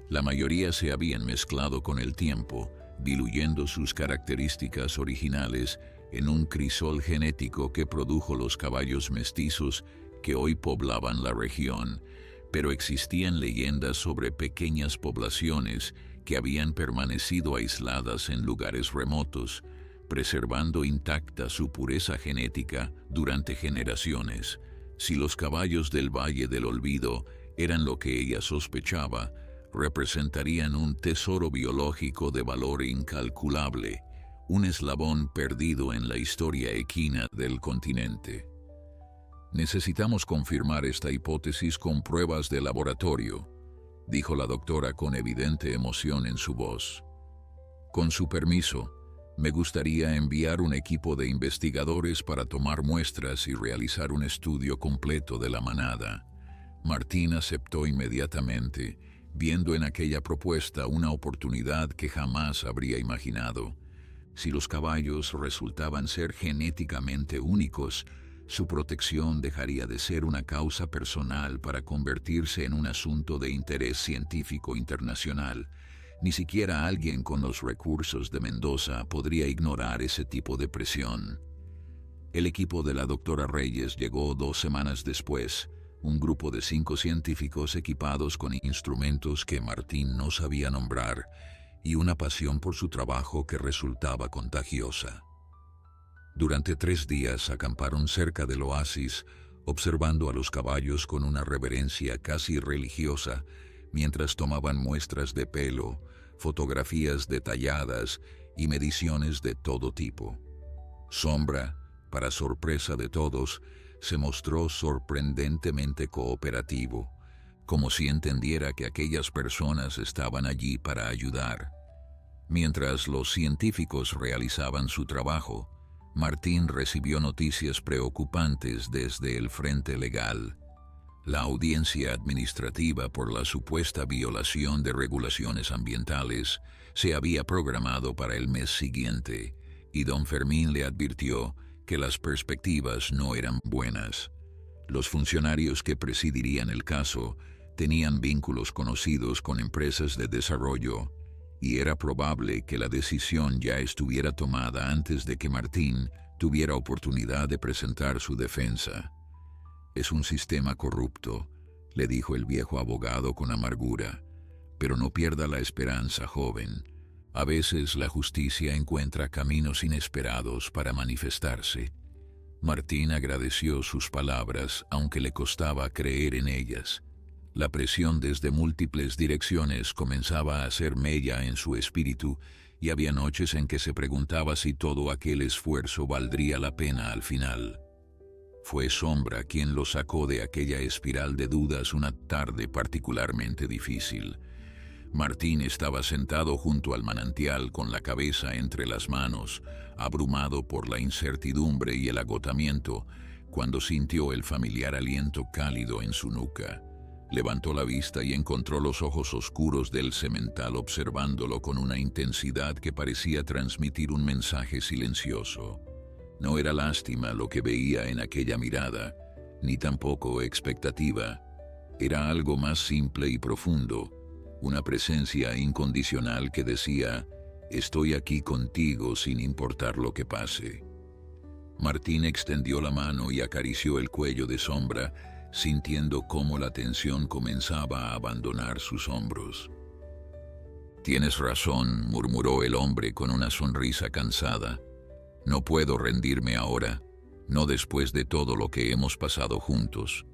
La mayoría se habían mezclado con el tiempo, diluyendo sus características originales en un crisol genético que produjo los caballos mestizos que hoy poblaban la región, pero existían leyendas sobre pequeñas poblaciones que habían permanecido aisladas en lugares remotos, preservando intacta su pureza genética durante generaciones. Si los caballos del Valle del Olvido eran lo que ella sospechaba, representarían un tesoro biológico de valor incalculable, un eslabón perdido en la historia equina del continente. Necesitamos confirmar esta hipótesis con pruebas de laboratorio, dijo la doctora con evidente emoción en su voz. Con su permiso, me gustaría enviar un equipo de investigadores para tomar muestras y realizar un estudio completo de la manada. Martín aceptó inmediatamente, viendo en aquella propuesta una oportunidad que jamás habría imaginado. Si los caballos resultaban ser genéticamente únicos, su protección dejaría de ser una causa personal para convertirse en un asunto de interés científico internacional. Ni siquiera alguien con los recursos de Mendoza podría ignorar ese tipo de presión. El equipo de la doctora Reyes llegó 2 semanas después, un grupo de 5 científicos equipados con instrumentos que Martín no sabía nombrar y una pasión por su trabajo que resultaba contagiosa. Durante 3 días acamparon cerca del oasis, observando a los caballos con una reverencia casi religiosa, mientras tomaban muestras de pelo, fotografías detalladas y mediciones de todo tipo. Sombra, para sorpresa de todos, se mostró sorprendentemente cooperativo, como si entendiera que aquellas personas estaban allí para ayudar. Mientras los científicos realizaban su trabajo, Martín recibió noticias preocupantes desde el frente legal. La audiencia administrativa por la supuesta violación de regulaciones ambientales se había programado para el mes siguiente, y don Fermín le advirtió que las perspectivas no eran buenas. Los funcionarios que presidirían el caso tenían vínculos conocidos con empresas de desarrollo, y era probable que la decisión ya estuviera tomada antes de que Martín tuviera oportunidad de presentar su defensa. Es un sistema corrupto, le dijo el viejo abogado con amargura, pero no pierda la esperanza, joven. A veces la justicia encuentra caminos inesperados para manifestarse. Martín agradeció sus palabras, aunque le costaba creer en ellas. La presión desde múltiples direcciones comenzaba a hacer mella en su espíritu, y había noches en que se preguntaba si todo aquel esfuerzo valdría la pena al final. Fue Sombra quien lo sacó de aquella espiral de dudas una tarde particularmente difícil. Martín estaba sentado junto al manantial con la cabeza entre las manos, abrumado por la incertidumbre y el agotamiento, cuando sintió el familiar aliento cálido en su nuca. Levantó la vista y encontró los ojos oscuros del semental observándolo con una intensidad que parecía transmitir un mensaje silencioso. No era lástima lo que veía en aquella mirada, ni tampoco expectativa. Era algo más simple y profundo, una presencia incondicional que decía: «Estoy aquí contigo sin importar lo que pase». Martín extendió la mano y acarició el cuello de Sombra, sintiendo cómo la tensión comenzaba a abandonar sus hombros. «Tienes razón», murmuró el hombre con una sonrisa cansada. «No puedo rendirme ahora, no después de todo lo que hemos pasado juntos».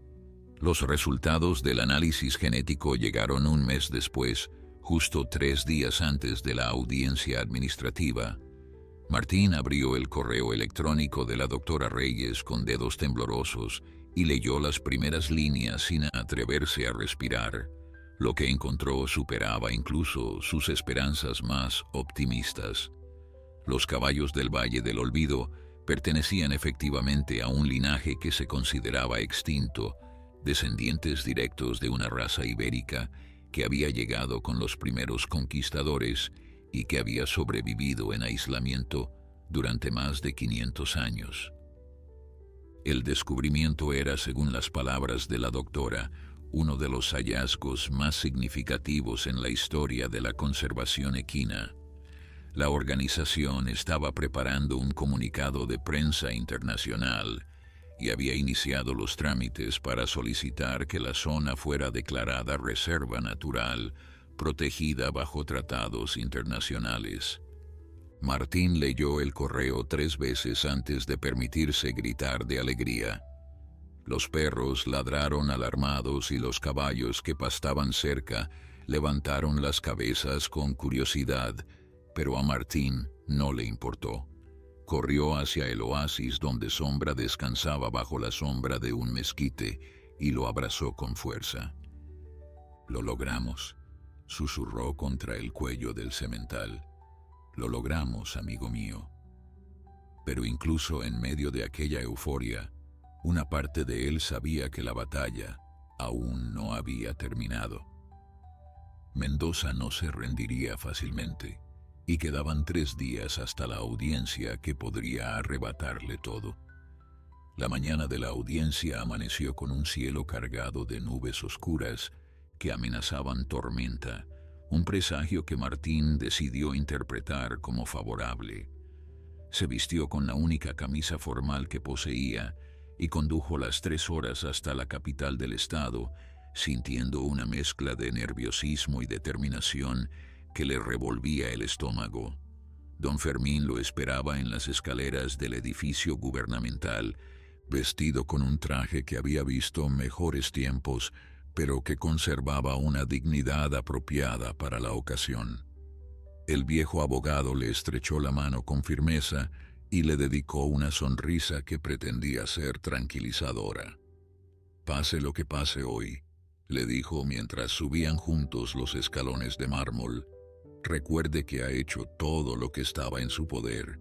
Los resultados del análisis genético llegaron un mes después, justo 3 días antes de la audiencia administrativa. Martín abrió el correo electrónico de la doctora Reyes con dedos temblorosos y leyó las primeras líneas sin atreverse a respirar. Lo que encontró superaba incluso sus esperanzas más optimistas. Los caballos del Valle del Olvido pertenecían efectivamente a un linaje que se consideraba extinto, descendientes directos de una raza ibérica que había llegado con los primeros conquistadores y que había sobrevivido en aislamiento durante más de 500 años. El descubrimiento era, según las palabras de la doctora, uno de los hallazgos más significativos en la historia de la conservación equina. La organización estaba preparando un comunicado de prensa internacional y había iniciado los trámites para solicitar que la zona fuera declarada reserva natural, protegida bajo tratados internacionales. Martín leyó el correo 3 veces antes de permitirse gritar de alegría. Los perros ladraron alarmados y los caballos que pastaban cerca levantaron las cabezas con curiosidad, pero a Martín no le importó. Corrió hacia el oasis donde Sombra descansaba bajo la sombra de un mezquite y lo abrazó con fuerza. «Lo logramos», susurró contra el cuello del semental. «Lo logramos, amigo mío». Pero incluso en medio de aquella euforia, una parte de él sabía que la batalla aún no había terminado. Mendoza no se rendiría fácilmente, y quedaban 3 días hasta la audiencia que podría arrebatarle todo. La mañana de la audiencia amaneció con un cielo cargado de nubes oscuras que amenazaban tormenta, un presagio que Martín decidió interpretar como favorable. Se vistió con la única camisa formal que poseía y condujo las 3 horas hasta la capital del estado, sintiendo una mezcla de nerviosismo y determinación que le revolvía el estómago. Don Fermín lo esperaba en las escaleras del edificio gubernamental, vestido con un traje que había visto mejores tiempos, pero que conservaba una dignidad apropiada para la ocasión. El viejo abogado le estrechó la mano con firmeza y le dedicó una sonrisa que pretendía ser tranquilizadora. «Pase lo que pase hoy», le dijo mientras subían juntos los escalones de mármol, «recuerde que ha hecho todo lo que estaba en su poder.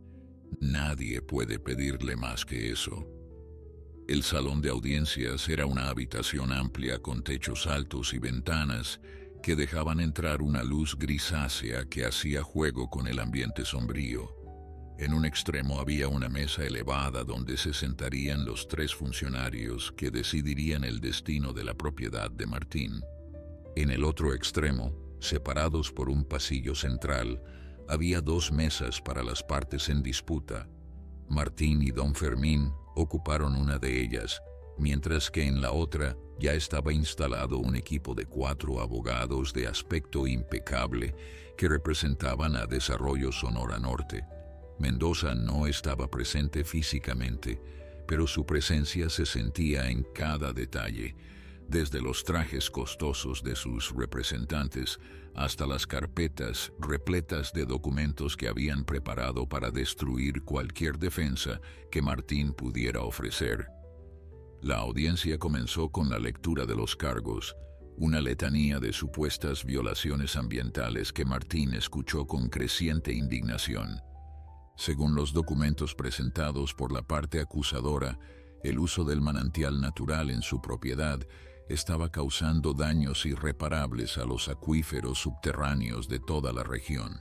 Nadie puede pedirle más que eso». El salón de audiencias era una habitación amplia con techos altos y ventanas que dejaban entrar una luz grisácea que hacía juego con el ambiente sombrío. En un extremo había una mesa elevada donde se sentarían los 3 funcionarios que decidirían el destino de la propiedad de Martín. En el otro extremo, separados por un pasillo central, había 2 mesas para las partes en disputa. Martín y don Fermín ocuparon una de ellas, mientras que en la otra ya estaba instalado un equipo de 4 abogados de aspecto impecable que representaban a Desarrollo Sonora Norte. Mendoza no estaba presente físicamente, pero su presencia se sentía en cada detalle, desde los trajes costosos de sus representantes hasta las carpetas repletas de documentos que habían preparado para destruir cualquier defensa que Martín pudiera ofrecer. La audiencia comenzó con la lectura de los cargos, una letanía de supuestas violaciones ambientales que Martín escuchó con creciente indignación. Según los documentos presentados por la parte acusadora, el uso del manantial natural en su propiedad estaba causando daños irreparables a los acuíferos subterráneos de toda la región.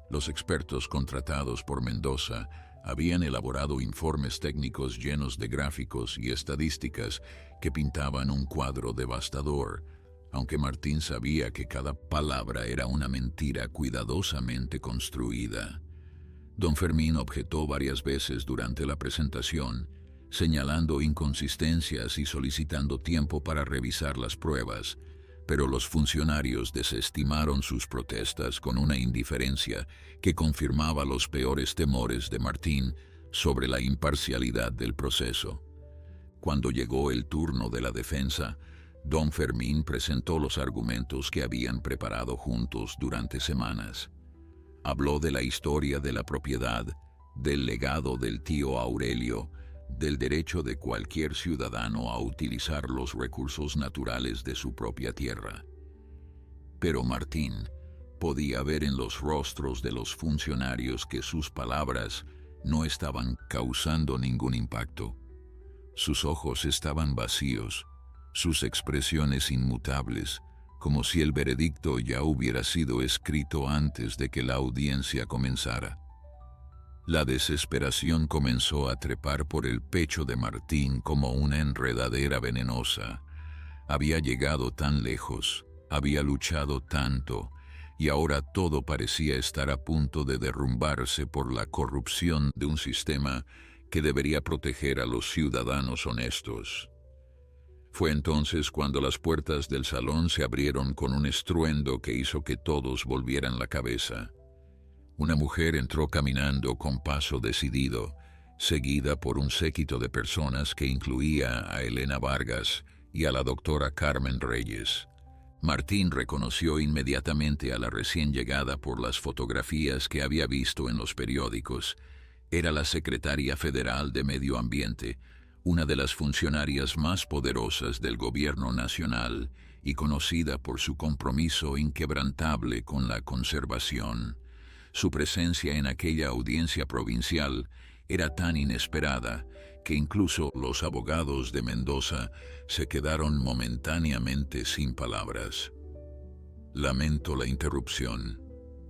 Los expertos contratados por Mendoza habían elaborado informes técnicos llenos de gráficos y estadísticas que pintaban un cuadro devastador, aunque Martín sabía que cada palabra era una mentira cuidadosamente construida. Don Fermín objetó varias veces durante la presentación, señalando inconsistencias y solicitando tiempo para revisar las pruebas, pero los funcionarios desestimaron sus protestas con una indiferencia que confirmaba los peores temores de Martín sobre la imparcialidad del proceso. Cuando llegó el turno de la defensa, don Fermín presentó los argumentos que habían preparado juntos durante semanas. Habló de la historia de la propiedad, del legado del tío Aurelio, del derecho de cualquier ciudadano a utilizar los recursos naturales de su propia tierra. Pero Martín podía ver en los rostros de los funcionarios que sus palabras no estaban causando ningún impacto. Sus ojos estaban vacíos, sus expresiones inmutables, como si el veredicto ya hubiera sido escrito antes de que la audiencia comenzara. La desesperación comenzó a trepar por el pecho de Martín como una enredadera venenosa. Había llegado tan lejos, había luchado tanto, y ahora todo parecía estar a punto de derrumbarse por la corrupción de un sistema que debería proteger a los ciudadanos honestos. Fue entonces cuando las puertas del salón se abrieron con un estruendo que hizo que todos volvieran la cabeza. Una mujer entró caminando con paso decidido, seguida por un séquito de personas que incluía a Elena Vargas y a la doctora Carmen Reyes. Martín reconoció inmediatamente a la recién llegada por las fotografías que había visto en los periódicos. Era la secretaria federal de Medio Ambiente, una de las funcionarias más poderosas del gobierno nacional y conocida por su compromiso inquebrantable con la conservación. Su presencia en aquella audiencia provincial era tan inesperada que incluso los abogados de Mendoza se quedaron momentáneamente sin palabras. «Lamento la interrupción»,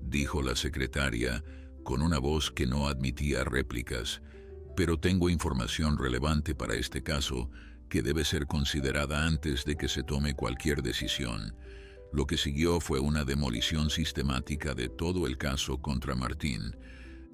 dijo la secretaria con una voz que no admitía réplicas, «pero tengo información relevante para este caso que debe ser considerada antes de que se tome cualquier decisión». Lo que siguió fue una demolición sistemática de todo el caso contra Martín.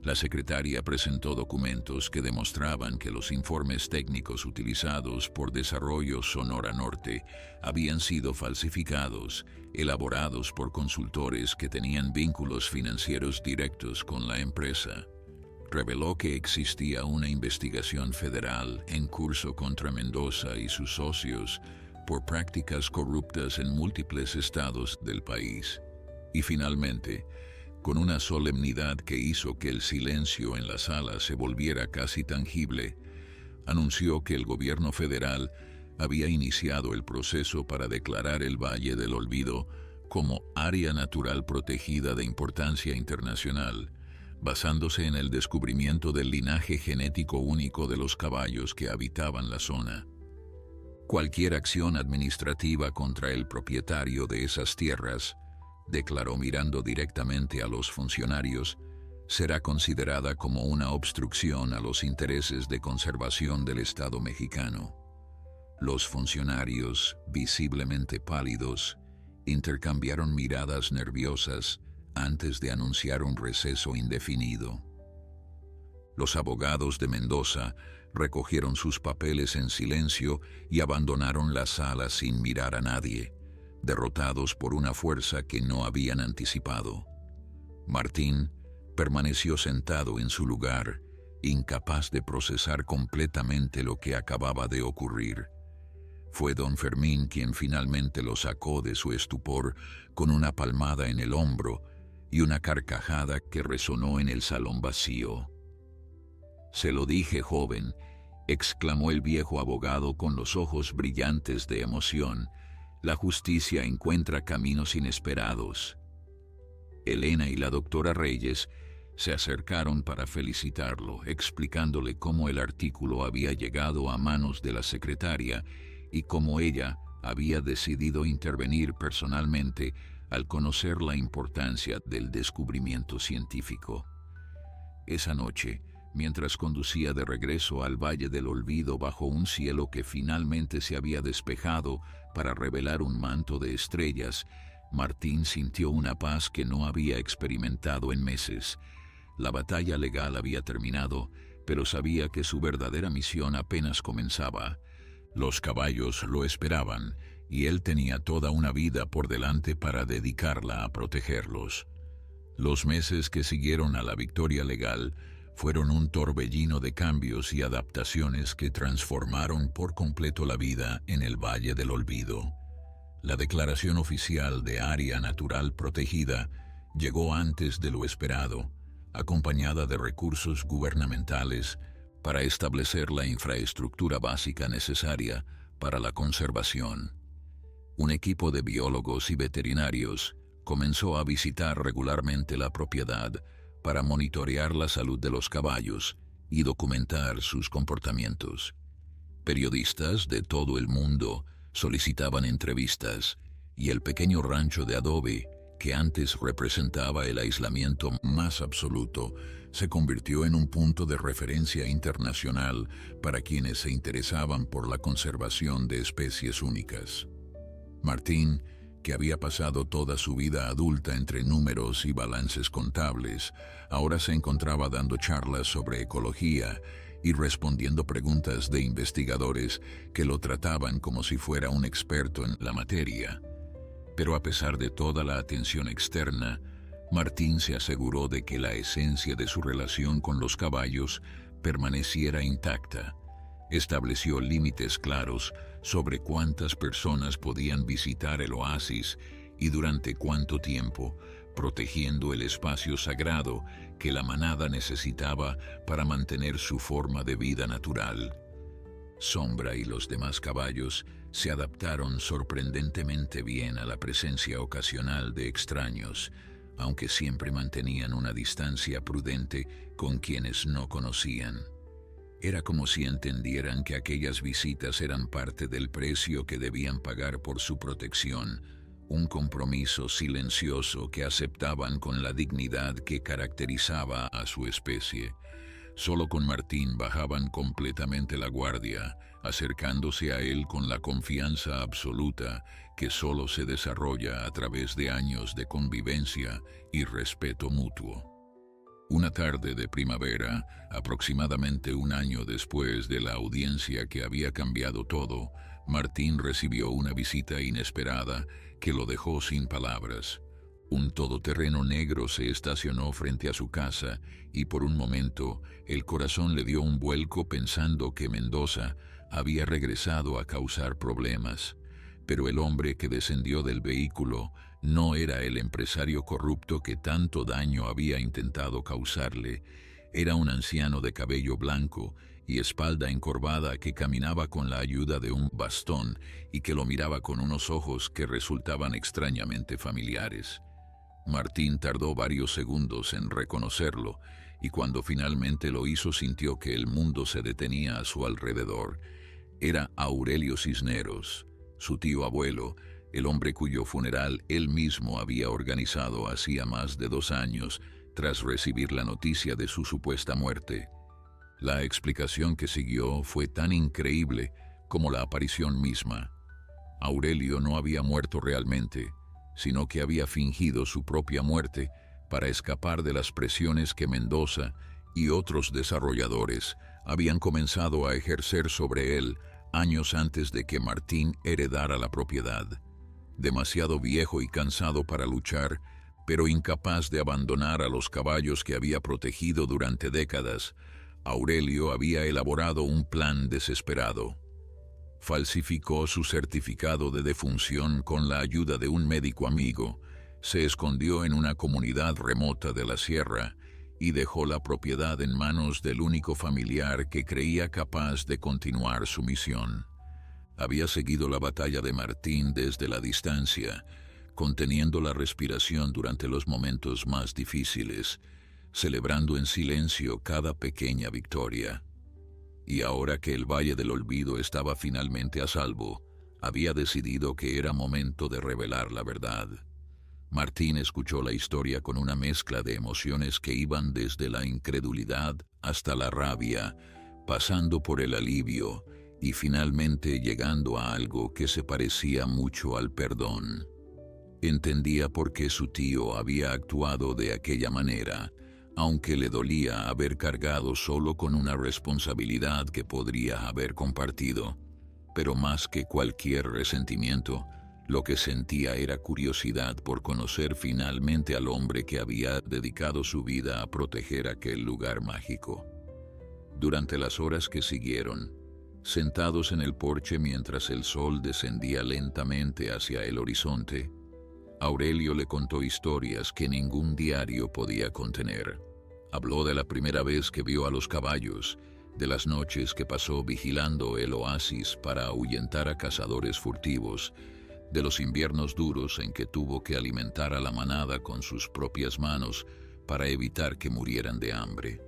La secretaria presentó documentos que demostraban que los informes técnicos utilizados por Desarrollo Sonora Norte habían sido falsificados, elaborados por consultores que tenían vínculos financieros directos con la empresa. Reveló que existía una investigación federal en curso contra Mendoza y sus socios por prácticas corruptas en múltiples estados del país. Y finalmente, con una solemnidad que hizo que el silencio en la sala se volviera casi tangible, anunció que el gobierno federal había iniciado el proceso para declarar el Valle del Olvido como área natural protegida de importancia internacional, basándose en el descubrimiento del linaje genético único de los caballos que habitaban la zona. Cualquier acción administrativa contra el propietario de esas tierras, declaró mirando directamente a los funcionarios, será considerada como una obstrucción a los intereses de conservación del Estado mexicano. Los funcionarios, visiblemente pálidos, intercambiaron miradas nerviosas antes de anunciar un receso indefinido. Los abogados de Mendoza recogieron sus papeles en silencio y abandonaron la sala sin mirar a nadie, derrotados por una fuerza que no habían anticipado. Martín permaneció sentado en su lugar, incapaz de procesar completamente lo que acababa de ocurrir. Fue don Fermín quien finalmente lo sacó de su estupor con una palmada en el hombro y una carcajada que resonó en el salón vacío. «Se lo dije, joven», exclamó el viejo abogado con los ojos brillantes de emoción. «La justicia encuentra caminos inesperados». Elena y la doctora Reyes se acercaron para felicitarlo, explicándole cómo el artículo había llegado a manos de la secretaria y cómo ella había decidido intervenir personalmente al conocer la importancia del descubrimiento científico. Esa noche, mientras conducía de regreso al Valle del Olvido bajo un cielo que finalmente se había despejado para revelar un manto de estrellas, Martín sintió una paz que no había experimentado en meses. La batalla legal había terminado, pero sabía que su verdadera misión apenas comenzaba. Los caballos lo esperaban, y él tenía toda una vida por delante para dedicarla a protegerlos. Los meses que siguieron a la victoria legal fueron un torbellino de cambios y adaptaciones que transformaron por completo la vida en el Valle del Olvido. La declaración oficial de área natural protegida llegó antes de lo esperado, acompañada de recursos gubernamentales para establecer la infraestructura básica necesaria para la conservación. Un equipo de biólogos y veterinarios comenzó a visitar regularmente la propiedad para monitorear la salud de los caballos y documentar sus comportamientos. Periodistas de todo el mundo solicitaban entrevistas, y el pequeño rancho de adobe, que antes representaba el aislamiento más absoluto, se convirtió en un punto de referencia internacional para quienes se interesaban por la conservación de especies únicas. Martín, que había pasado toda su vida adulta entre números y balances contables, ahora se encontraba dando charlas sobre ecología y respondiendo preguntas de investigadores que lo trataban como si fuera un experto en la materia. Pero a pesar de toda la atención externa, Martín se aseguró de que la esencia de su relación con los caballos permaneciera intacta. Estableció límites claros sobre cuántas personas podían visitar el oasis y durante cuánto tiempo, protegiendo el espacio sagrado que la manada necesitaba para mantener su forma de vida natural. Sombra y los demás caballos se adaptaron sorprendentemente bien a la presencia ocasional de extraños, aunque siempre mantenían una distancia prudente con quienes no conocían. Era como si entendieran que aquellas visitas eran parte del precio que debían pagar por su protección, un compromiso silencioso que aceptaban con la dignidad que caracterizaba a su especie. Solo con Martín bajaban completamente la guardia, acercándose a él con la confianza absoluta que solo se desarrolla a través de años de convivencia y respeto mutuo. Una tarde de primavera, aproximadamente un año después de la audiencia que había cambiado todo, Martín recibió una visita inesperada que lo dejó sin palabras. Un todoterreno negro se estacionó frente a su casa y por un momento el corazón le dio un vuelco pensando que Mendoza había regresado a causar problemas. Pero el hombre que descendió del vehículo no era el empresario corrupto que tanto daño había intentado causarle. Era un anciano de cabello blanco y espalda encorvada que caminaba con la ayuda de un bastón y que lo miraba con unos ojos que resultaban extrañamente familiares. Martín tardó varios segundos en reconocerlo, y cuando finalmente lo hizo sintió que el mundo se detenía a su alrededor. Era Aurelio Cisneros, su tío abuelo, el hombre cuyo funeral él mismo había organizado hacía más de 2 años, tras recibir la noticia de su supuesta muerte. La explicación que siguió fue tan increíble como la aparición misma. Aurelio no había muerto realmente, sino que había fingido su propia muerte para escapar de las presiones que Mendoza y otros desarrolladores habían comenzado a ejercer sobre él años antes de que Martín heredara la propiedad. Demasiado viejo y cansado para luchar, pero incapaz de abandonar a los caballos que había protegido durante décadas, Aurelio había elaborado un plan desesperado. Falsificó su certificado de defunción con la ayuda de un médico amigo, se escondió en una comunidad remota de la sierra y dejó la propiedad en manos del único familiar que creía capaz de continuar su misión. Había seguido la batalla de Martín desde la distancia, conteniendo la respiración durante los momentos más difíciles, celebrando en silencio cada pequeña victoria. Y ahora que el Valle del Olvido estaba finalmente a salvo, había decidido que era momento de revelar la verdad. Martín escuchó la historia con una mezcla de emociones que iban desde la incredulidad hasta la rabia, pasando por el alivio y finalmente llegando a algo que se parecía mucho al perdón. Entendía por qué su tío había actuado de aquella manera, aunque le dolía haber cargado solo con una responsabilidad que podría haber compartido. Pero más que cualquier resentimiento, lo que sentía era curiosidad por conocer finalmente al hombre que había dedicado su vida a proteger aquel lugar mágico. Durante las horas que siguieron, sentados en el porche mientras el sol descendía lentamente hacia el horizonte, Aurelio le contó historias que ningún diario podía contener. Habló de la primera vez que vio a los caballos, de las noches que pasó vigilando el oasis para ahuyentar a cazadores furtivos, de los inviernos duros en que tuvo que alimentar a la manada con sus propias manos para evitar que murieran de hambre.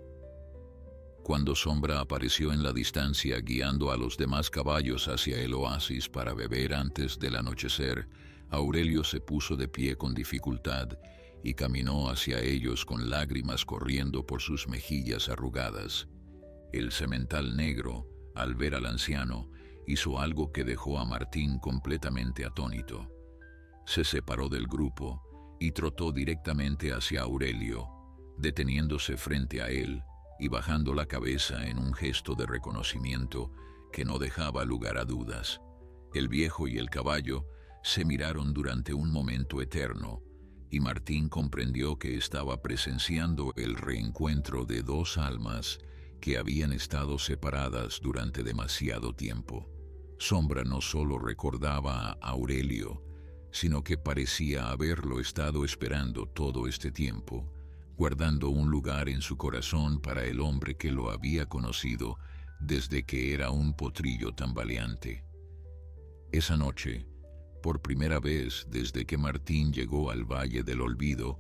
Cuando Sombra apareció en la distancia guiando a los demás caballos hacia el oasis para beber antes del anochecer, Aurelio se puso de pie con dificultad y caminó hacia ellos con lágrimas corriendo por sus mejillas arrugadas. El semental negro, al ver al anciano, hizo algo que dejó a Martín completamente atónito. Se separó del grupo y trotó directamente hacia Aurelio, deteniéndose frente a él y bajando la cabeza en un gesto de reconocimiento que no dejaba lugar a dudas. El viejo y el caballo se miraron durante un momento eterno, y Martín comprendió que estaba presenciando el reencuentro de dos almas que habían estado separadas durante demasiado tiempo. Sombra no solo recordaba a Aurelio, sino que parecía haberlo estado esperando todo este tiempo, guardando un lugar en su corazón para el hombre que lo había conocido desde que era un potrillo tambaleante. Esa noche, por primera vez desde que Martín llegó al Valle del Olvido,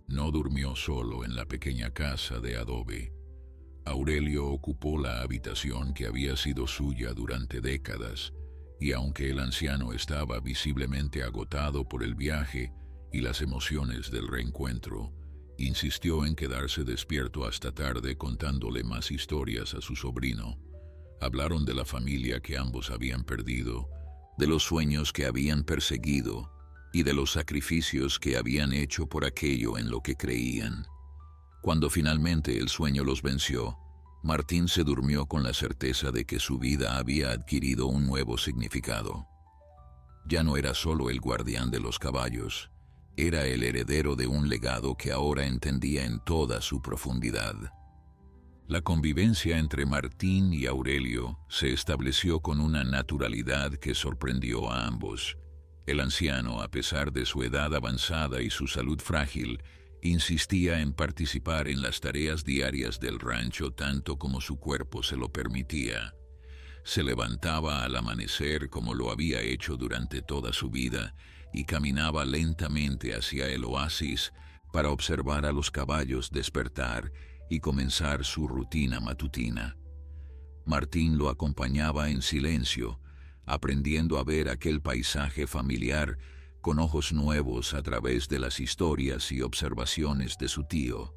no durmió solo en la pequeña casa de adobe. Aurelio ocupó la habitación que había sido suya durante décadas, y aunque el anciano estaba visiblemente agotado por el viaje y las emociones del reencuentro, insistió en quedarse despierto hasta tarde contándole más historias a su sobrino. Hablaron de la familia que ambos habían perdido, de los sueños que habían perseguido y de los sacrificios que habían hecho por aquello en lo que creían. Cuando finalmente el sueño los venció, Martín se durmió con la certeza de que su vida había adquirido un nuevo significado. Ya no era solo el guardián de los caballos, era el heredero de un legado que ahora entendía en toda su profundidad. La convivencia entre Martín y Aurelio se estableció con una naturalidad que sorprendió a ambos. El anciano, a pesar de su edad avanzada y su salud frágil, insistía en participar en las tareas diarias del rancho tanto como su cuerpo se lo permitía. Se levantaba al amanecer como lo había hecho durante toda su vida y caminaba lentamente hacia el oasis para observar a los caballos despertar y comenzar su rutina matutina. Martín lo acompañaba en silencio, aprendiendo a ver aquel paisaje familiar con ojos nuevos a través de las historias y observaciones de su tío.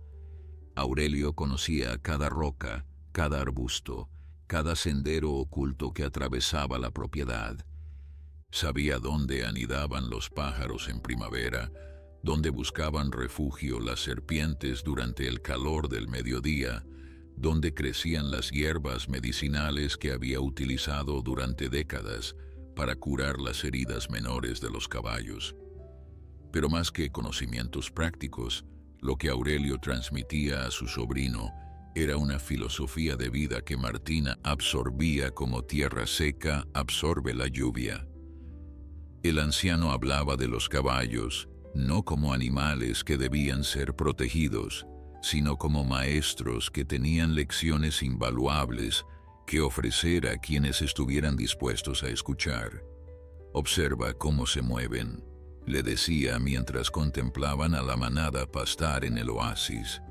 Aurelio conocía cada roca, cada arbusto, cada sendero oculto que atravesaba la propiedad. Sabía dónde anidaban los pájaros en primavera, dónde buscaban refugio las serpientes durante el calor del mediodía, dónde crecían las hierbas medicinales que había utilizado durante décadas para curar las heridas menores de los caballos. Pero más que conocimientos prácticos, lo que Aurelio transmitía a su sobrino era una filosofía de vida que Martín absorbía como tierra seca absorbe la lluvia. El anciano hablaba de los caballos, no como animales que debían ser protegidos, sino como maestros que tenían lecciones invaluables que ofrecer a quienes estuvieran dispuestos a escuchar. «Observa cómo se mueven», le decía mientras contemplaban a la manada pastar en el oasis.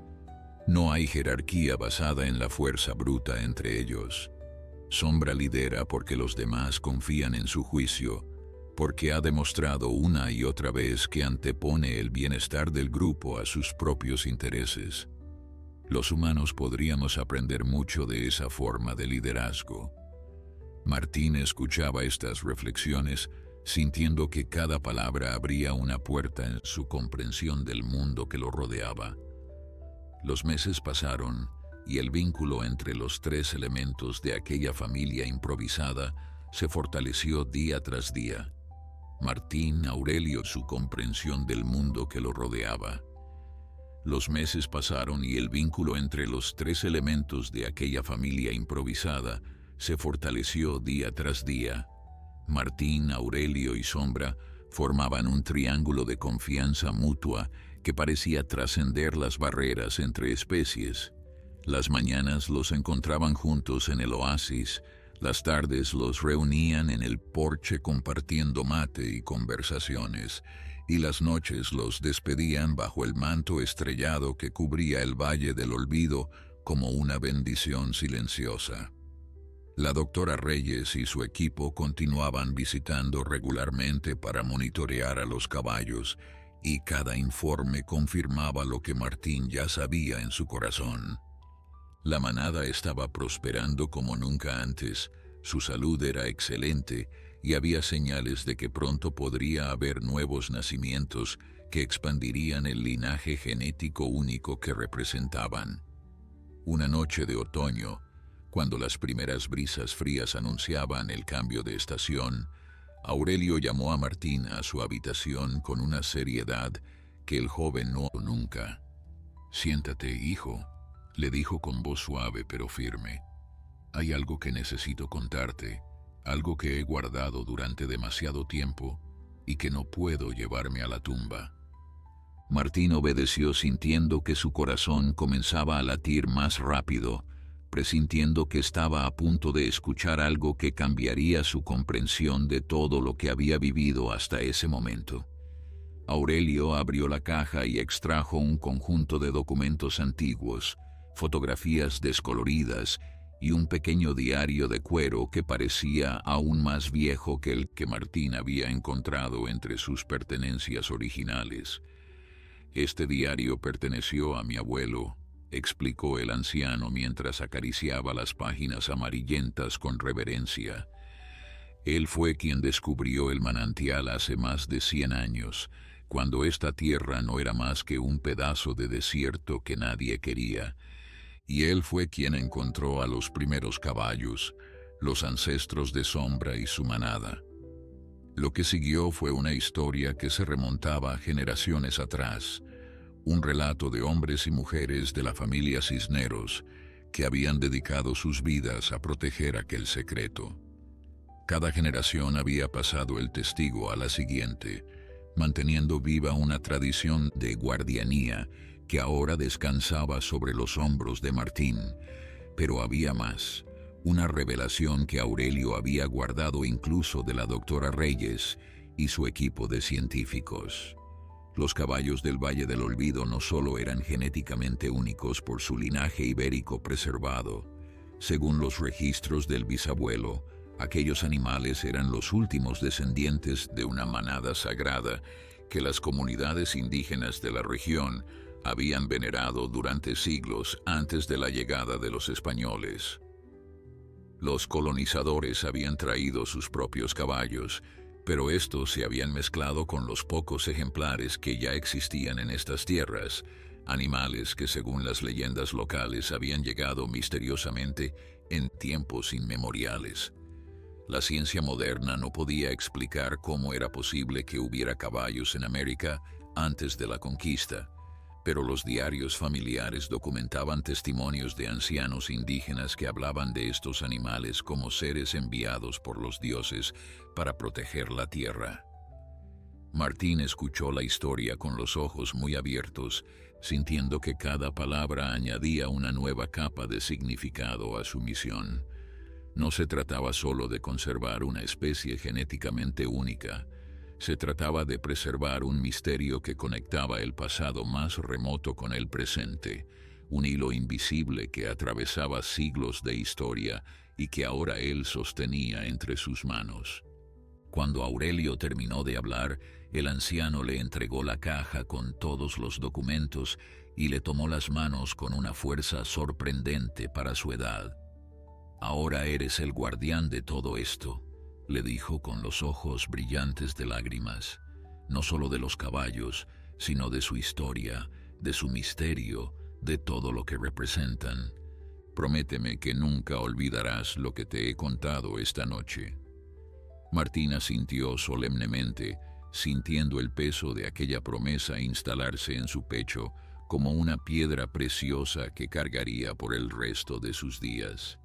«No hay jerarquía basada en la fuerza bruta entre ellos. Sombra lidera porque los demás confían en su juicio, porque ha demostrado una y otra vez que antepone el bienestar del grupo a sus propios intereses. Los humanos podríamos aprender mucho de esa forma de liderazgo». Martín escuchaba estas reflexiones, sintiendo que cada palabra abría una puerta en su comprensión del mundo que lo rodeaba. Los meses pasaron, y el vínculo entre los tres elementos de aquella familia improvisada se fortaleció día tras día. Martín, Aurelio, su comprensión del mundo que lo rodeaba. Los meses pasaron y el vínculo entre los tres elementos de aquella familia improvisada se fortaleció día tras día. Martín, Aurelio y Sombra formaban un triángulo de confianza mutua que parecía trascender las barreras entre especies. Las mañanas los encontraban juntos en el oasis, las tardes los reunían en el porche compartiendo mate y conversaciones, y las noches los despedían bajo el manto estrellado que cubría el Valle del Olvido como una bendición silenciosa. La doctora Reyes y su equipo continuaban visitando regularmente para monitorear a los caballos, y cada informe confirmaba lo que Martín ya sabía en su corazón. La manada estaba prosperando como nunca antes, su salud era excelente y había señales de que pronto podría haber nuevos nacimientos que expandirían el linaje genético único que representaban. Una noche de otoño, cuando las primeras brisas frías anunciaban el cambio de estación, Aurelio llamó a Martín a su habitación con una seriedad que el joven no nunca. «Siéntate, hijo», le dijo con voz suave pero firme. «Hay algo que necesito contarte, algo que he guardado durante demasiado tiempo y que no puedo llevarme a la tumba». Martín obedeció sintiendo que su corazón comenzaba a latir más rápido, presintiendo que estaba a punto de escuchar algo que cambiaría su comprensión de todo lo que había vivido hasta ese momento. Aurelio abrió la caja y extrajo un conjunto de documentos antiguos, fotografías descoloridas y un pequeño diario de cuero que parecía aún más viejo que el que Martín había encontrado entre sus pertenencias originales. «Este diario perteneció a mi abuelo», explicó el anciano mientras acariciaba las páginas amarillentas con reverencia. «Él fue quien descubrió el manantial hace más de 100 años, cuando esta tierra no era más que un pedazo de desierto que nadie quería. Y él fue quien encontró a los primeros caballos, los ancestros de Sombra y su manada». Lo que siguió fue una historia que se remontaba a generaciones atrás, un relato de hombres y mujeres de la familia Cisneros que habían dedicado sus vidas a proteger aquel secreto. Cada generación había pasado el testigo a la siguiente, manteniendo viva una tradición de guardianía que ahora descansaba sobre los hombros de Martín. Pero había más, una revelación que Aurelio había guardado incluso de la doctora Reyes y su equipo de científicos. Los caballos del Valle del Olvido no solo eran genéticamente únicos por su linaje ibérico preservado. Según los registros del bisabuelo, aquellos animales eran los últimos descendientes de una manada sagrada que las comunidades indígenas de la región habían venerado durante siglos antes de la llegada de los españoles. Los colonizadores habían traído sus propios caballos, pero estos se habían mezclado con los pocos ejemplares que ya existían en estas tierras, animales que según las leyendas locales habían llegado misteriosamente en tiempos inmemoriales. La ciencia moderna no podía explicar cómo era posible que hubiera caballos en América antes de la conquista, pero los diarios familiares documentaban testimonios de ancianos indígenas que hablaban de estos animales como seres enviados por los dioses para proteger la tierra. Martín escuchó la historia con los ojos muy abiertos, sintiendo que cada palabra añadía una nueva capa de significado a su misión. No se trataba solo de conservar una especie genéticamente única. Se trataba de preservar un misterio que conectaba el pasado más remoto con el presente, un hilo invisible que atravesaba siglos de historia y que ahora él sostenía entre sus manos. Cuando Aurelio terminó de hablar, el anciano le entregó la caja con todos los documentos y le tomó las manos con una fuerza sorprendente para su edad. «Ahora eres el guardián de todo esto», le dijo con los ojos brillantes de lágrimas, «no solo de los caballos, sino de su historia, de su misterio, de todo lo que representan. Prométeme que nunca olvidarás lo que te he contado esta noche». Martín asintió solemnemente, sintiendo el peso de aquella promesa instalarse en su pecho como una piedra preciosa que cargaría por el resto de sus días.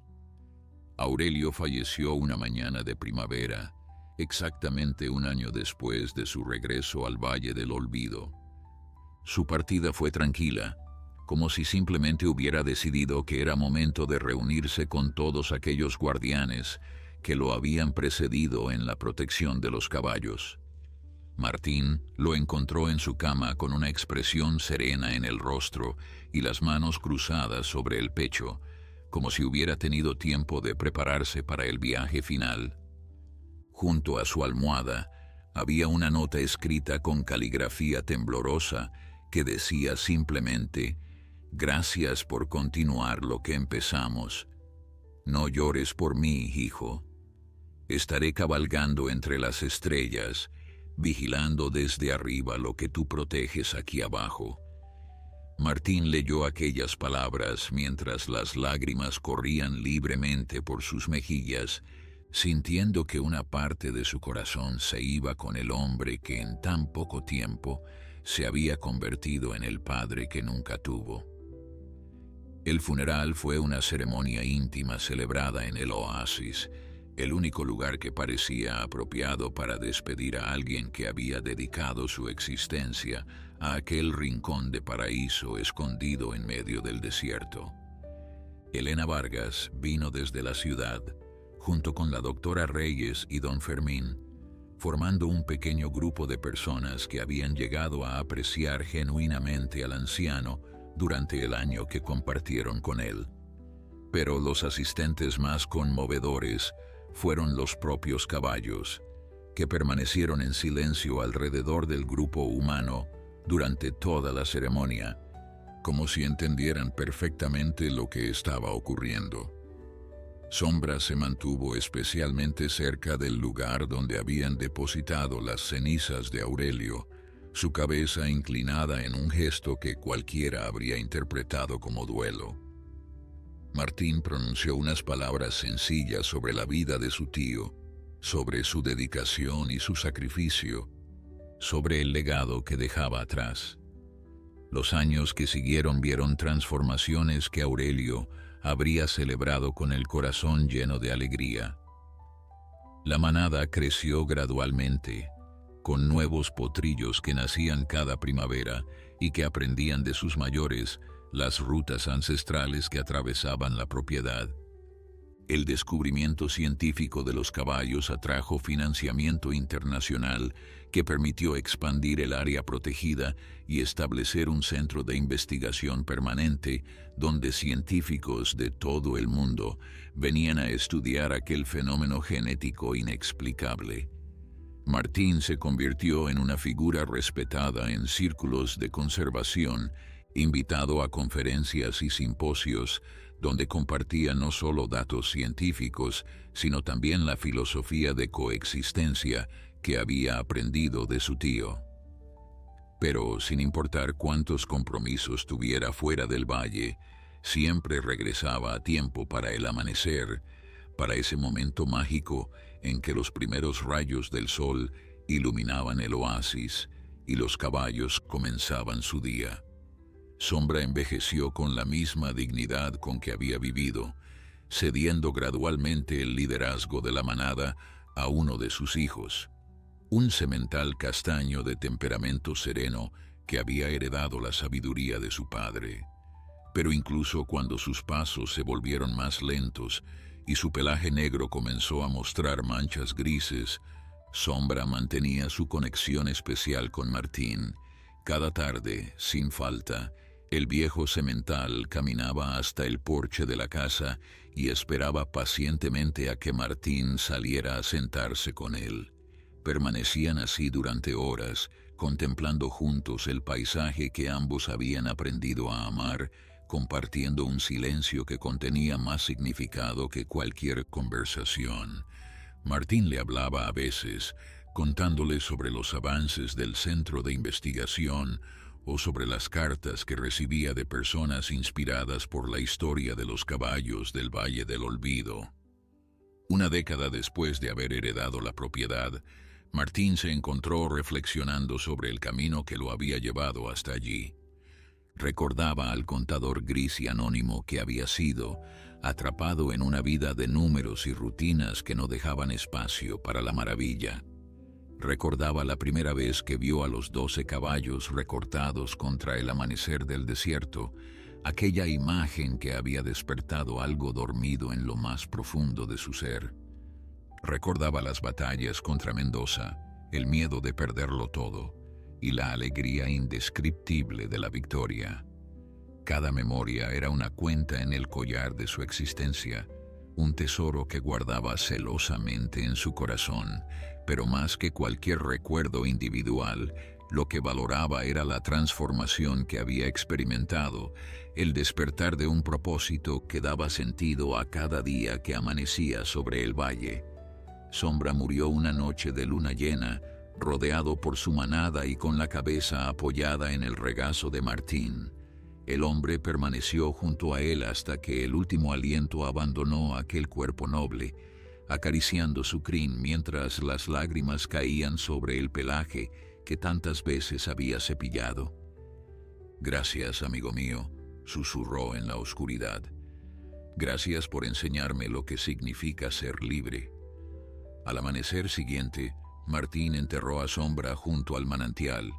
Aurelio falleció una mañana de primavera, exactamente un año después de su regreso al Valle del Olvido. Su partida fue tranquila, como si simplemente hubiera decidido que era momento de reunirse con todos aquellos guardianes que lo habían precedido en la protección de los caballos. Martín lo encontró en su cama con una expresión serena en el rostro y las manos cruzadas sobre el pecho, como si hubiera tenido tiempo de prepararse para el viaje final. Junto a su almohada había una nota escrita con caligrafía temblorosa que decía simplemente: «Gracias por continuar lo que empezamos. No llores por mí, hijo. Estaré cabalgando entre las estrellas, vigilando desde arriba lo que tú proteges aquí abajo». Martín leyó aquellas palabras mientras las lágrimas corrían libremente por sus mejillas, sintiendo que una parte de su corazón se iba con el hombre que en tan poco tiempo se había convertido en el padre que nunca tuvo. El funeral fue una ceremonia íntima celebrada en el oasis, el único lugar que parecía apropiado para despedir a alguien que había dedicado su existencia a aquel rincón de paraíso escondido en medio del desierto. Elena Vargas vino desde la ciudad, junto con la doctora Reyes y don Fermín, formando un pequeño grupo de personas que habían llegado a apreciar genuinamente al anciano durante el año que compartieron con él. Pero los asistentes más conmovedores fueron los propios caballos, que permanecieron en silencio alrededor del grupo humano durante toda la ceremonia, como si entendieran perfectamente lo que estaba ocurriendo. Sombra se mantuvo especialmente cerca del lugar donde habían depositado las cenizas de Aurelio, su cabeza inclinada en un gesto que cualquiera habría interpretado como duelo. Martín pronunció unas palabras sencillas sobre la vida de su tío, sobre su dedicación y su sacrificio, sobre el legado que dejaba atrás. Los años que siguieron vieron transformaciones que Aurelio habría celebrado con el corazón lleno de alegría. La manada creció gradualmente, con nuevos potrillos que nacían cada primavera y que aprendían de sus mayores las rutas ancestrales que atravesaban la propiedad. El descubrimiento científico de los caballos atrajo financiamiento internacional que permitió expandir el área protegida y establecer un centro de investigación permanente donde científicos de todo el mundo venían a estudiar aquel fenómeno genético inexplicable. Martín se convirtió en una figura respetada en círculos de conservación, invitado a conferencias y simposios donde compartía no solo datos científicos, sino también la filosofía de coexistencia que había aprendido de su tío. Pero sin importar cuántos compromisos tuviera fuera del valle, siempre regresaba a tiempo para el amanecer, para ese momento mágico en que los primeros rayos del sol iluminaban el oasis y los caballos comenzaban su día. Sombra envejeció con la misma dignidad con que había vivido, cediendo gradualmente el liderazgo de la manada a uno de sus hijos, un semental castaño de temperamento sereno que había heredado la sabiduría de su padre. Pero incluso cuando sus pasos se volvieron más lentos y su pelaje negro comenzó a mostrar manchas grises, Sombra mantenía su conexión especial con Martín. Cada tarde, sin falta, el viejo semental caminaba hasta el porche de la casa y esperaba pacientemente a que Martín saliera a sentarse con él. Permanecían así durante horas, contemplando juntos el paisaje que ambos habían aprendido a amar, compartiendo un silencio que contenía más significado que cualquier conversación. Martín le hablaba a veces, contándole sobre los avances del centro de investigación o sobre las cartas que recibía de personas inspiradas por la historia de los caballos del Valle del Olvido. Una década después de haber heredado la propiedad, Martín se encontró reflexionando sobre el camino que lo había llevado hasta allí. Recordaba al contador gris y anónimo que había sido, atrapado en una vida de números y rutinas que no dejaban espacio para la maravilla. Recordaba la primera vez que vio a los 12 caballos recortados contra el amanecer del desierto, aquella imagen que había despertado algo dormido en lo más profundo de su ser. Recordaba las batallas contra Mendoza, el miedo de perderlo todo y la alegría indescriptible de la victoria. Cada memoria era una cuenta en el collar de su existencia, un tesoro que guardaba celosamente en su corazón, pero más que cualquier recuerdo individual, lo que valoraba era la transformación que había experimentado, el despertar de un propósito que daba sentido a cada día que amanecía sobre el valle. Sombra murió una noche de luna llena, rodeado por su manada y con la cabeza apoyada en el regazo de Martín. El hombre permaneció junto a él hasta que el último aliento abandonó aquel cuerpo noble, acariciando su crin mientras las lágrimas caían sobre el pelaje que tantas veces había cepillado. «Gracias, amigo mío», susurró en la oscuridad. «Gracias por enseñarme lo que significa ser libre». Al amanecer siguiente, Martín enterró a Sombra junto al manantial,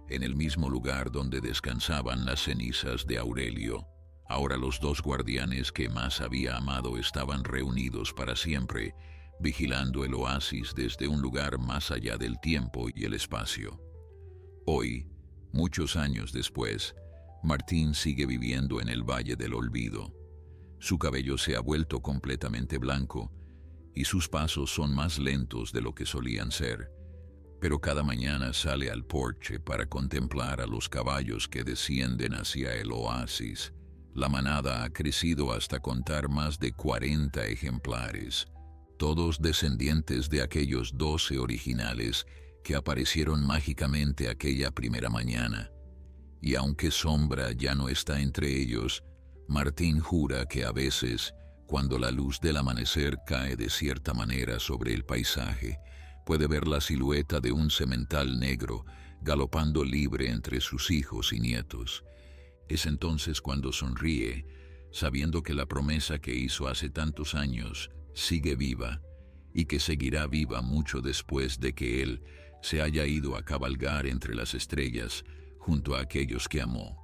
en el mismo lugar donde descansaban las cenizas de Aurelio. Ahora los dos guardianes que más había amado estaban reunidos para siempre, vigilando el oasis desde un lugar más allá del tiempo y el espacio. Hoy, muchos años después, Martín sigue viviendo en el Valle del Olvido. Su cabello se ha vuelto completamente blanco y sus pasos son más lentos de lo que solían ser, pero cada mañana sale al porche para contemplar a los caballos que descienden hacia el oasis. La manada ha crecido hasta contar más de 40 ejemplares, todos descendientes de aquellos 12 originales que aparecieron mágicamente aquella primera mañana. Y aunque Sombra ya no está entre ellos, Martín jura que a veces, cuando la luz del amanecer cae de cierta manera sobre el paisaje, puede ver la silueta de un semental negro galopando libre entre sus hijos y nietos. Es entonces cuando sonríe, sabiendo que la promesa que hizo hace tantos años sigue viva y que seguirá viva mucho después de que él se haya ido a cabalgar entre las estrellas junto a aquellos que amó.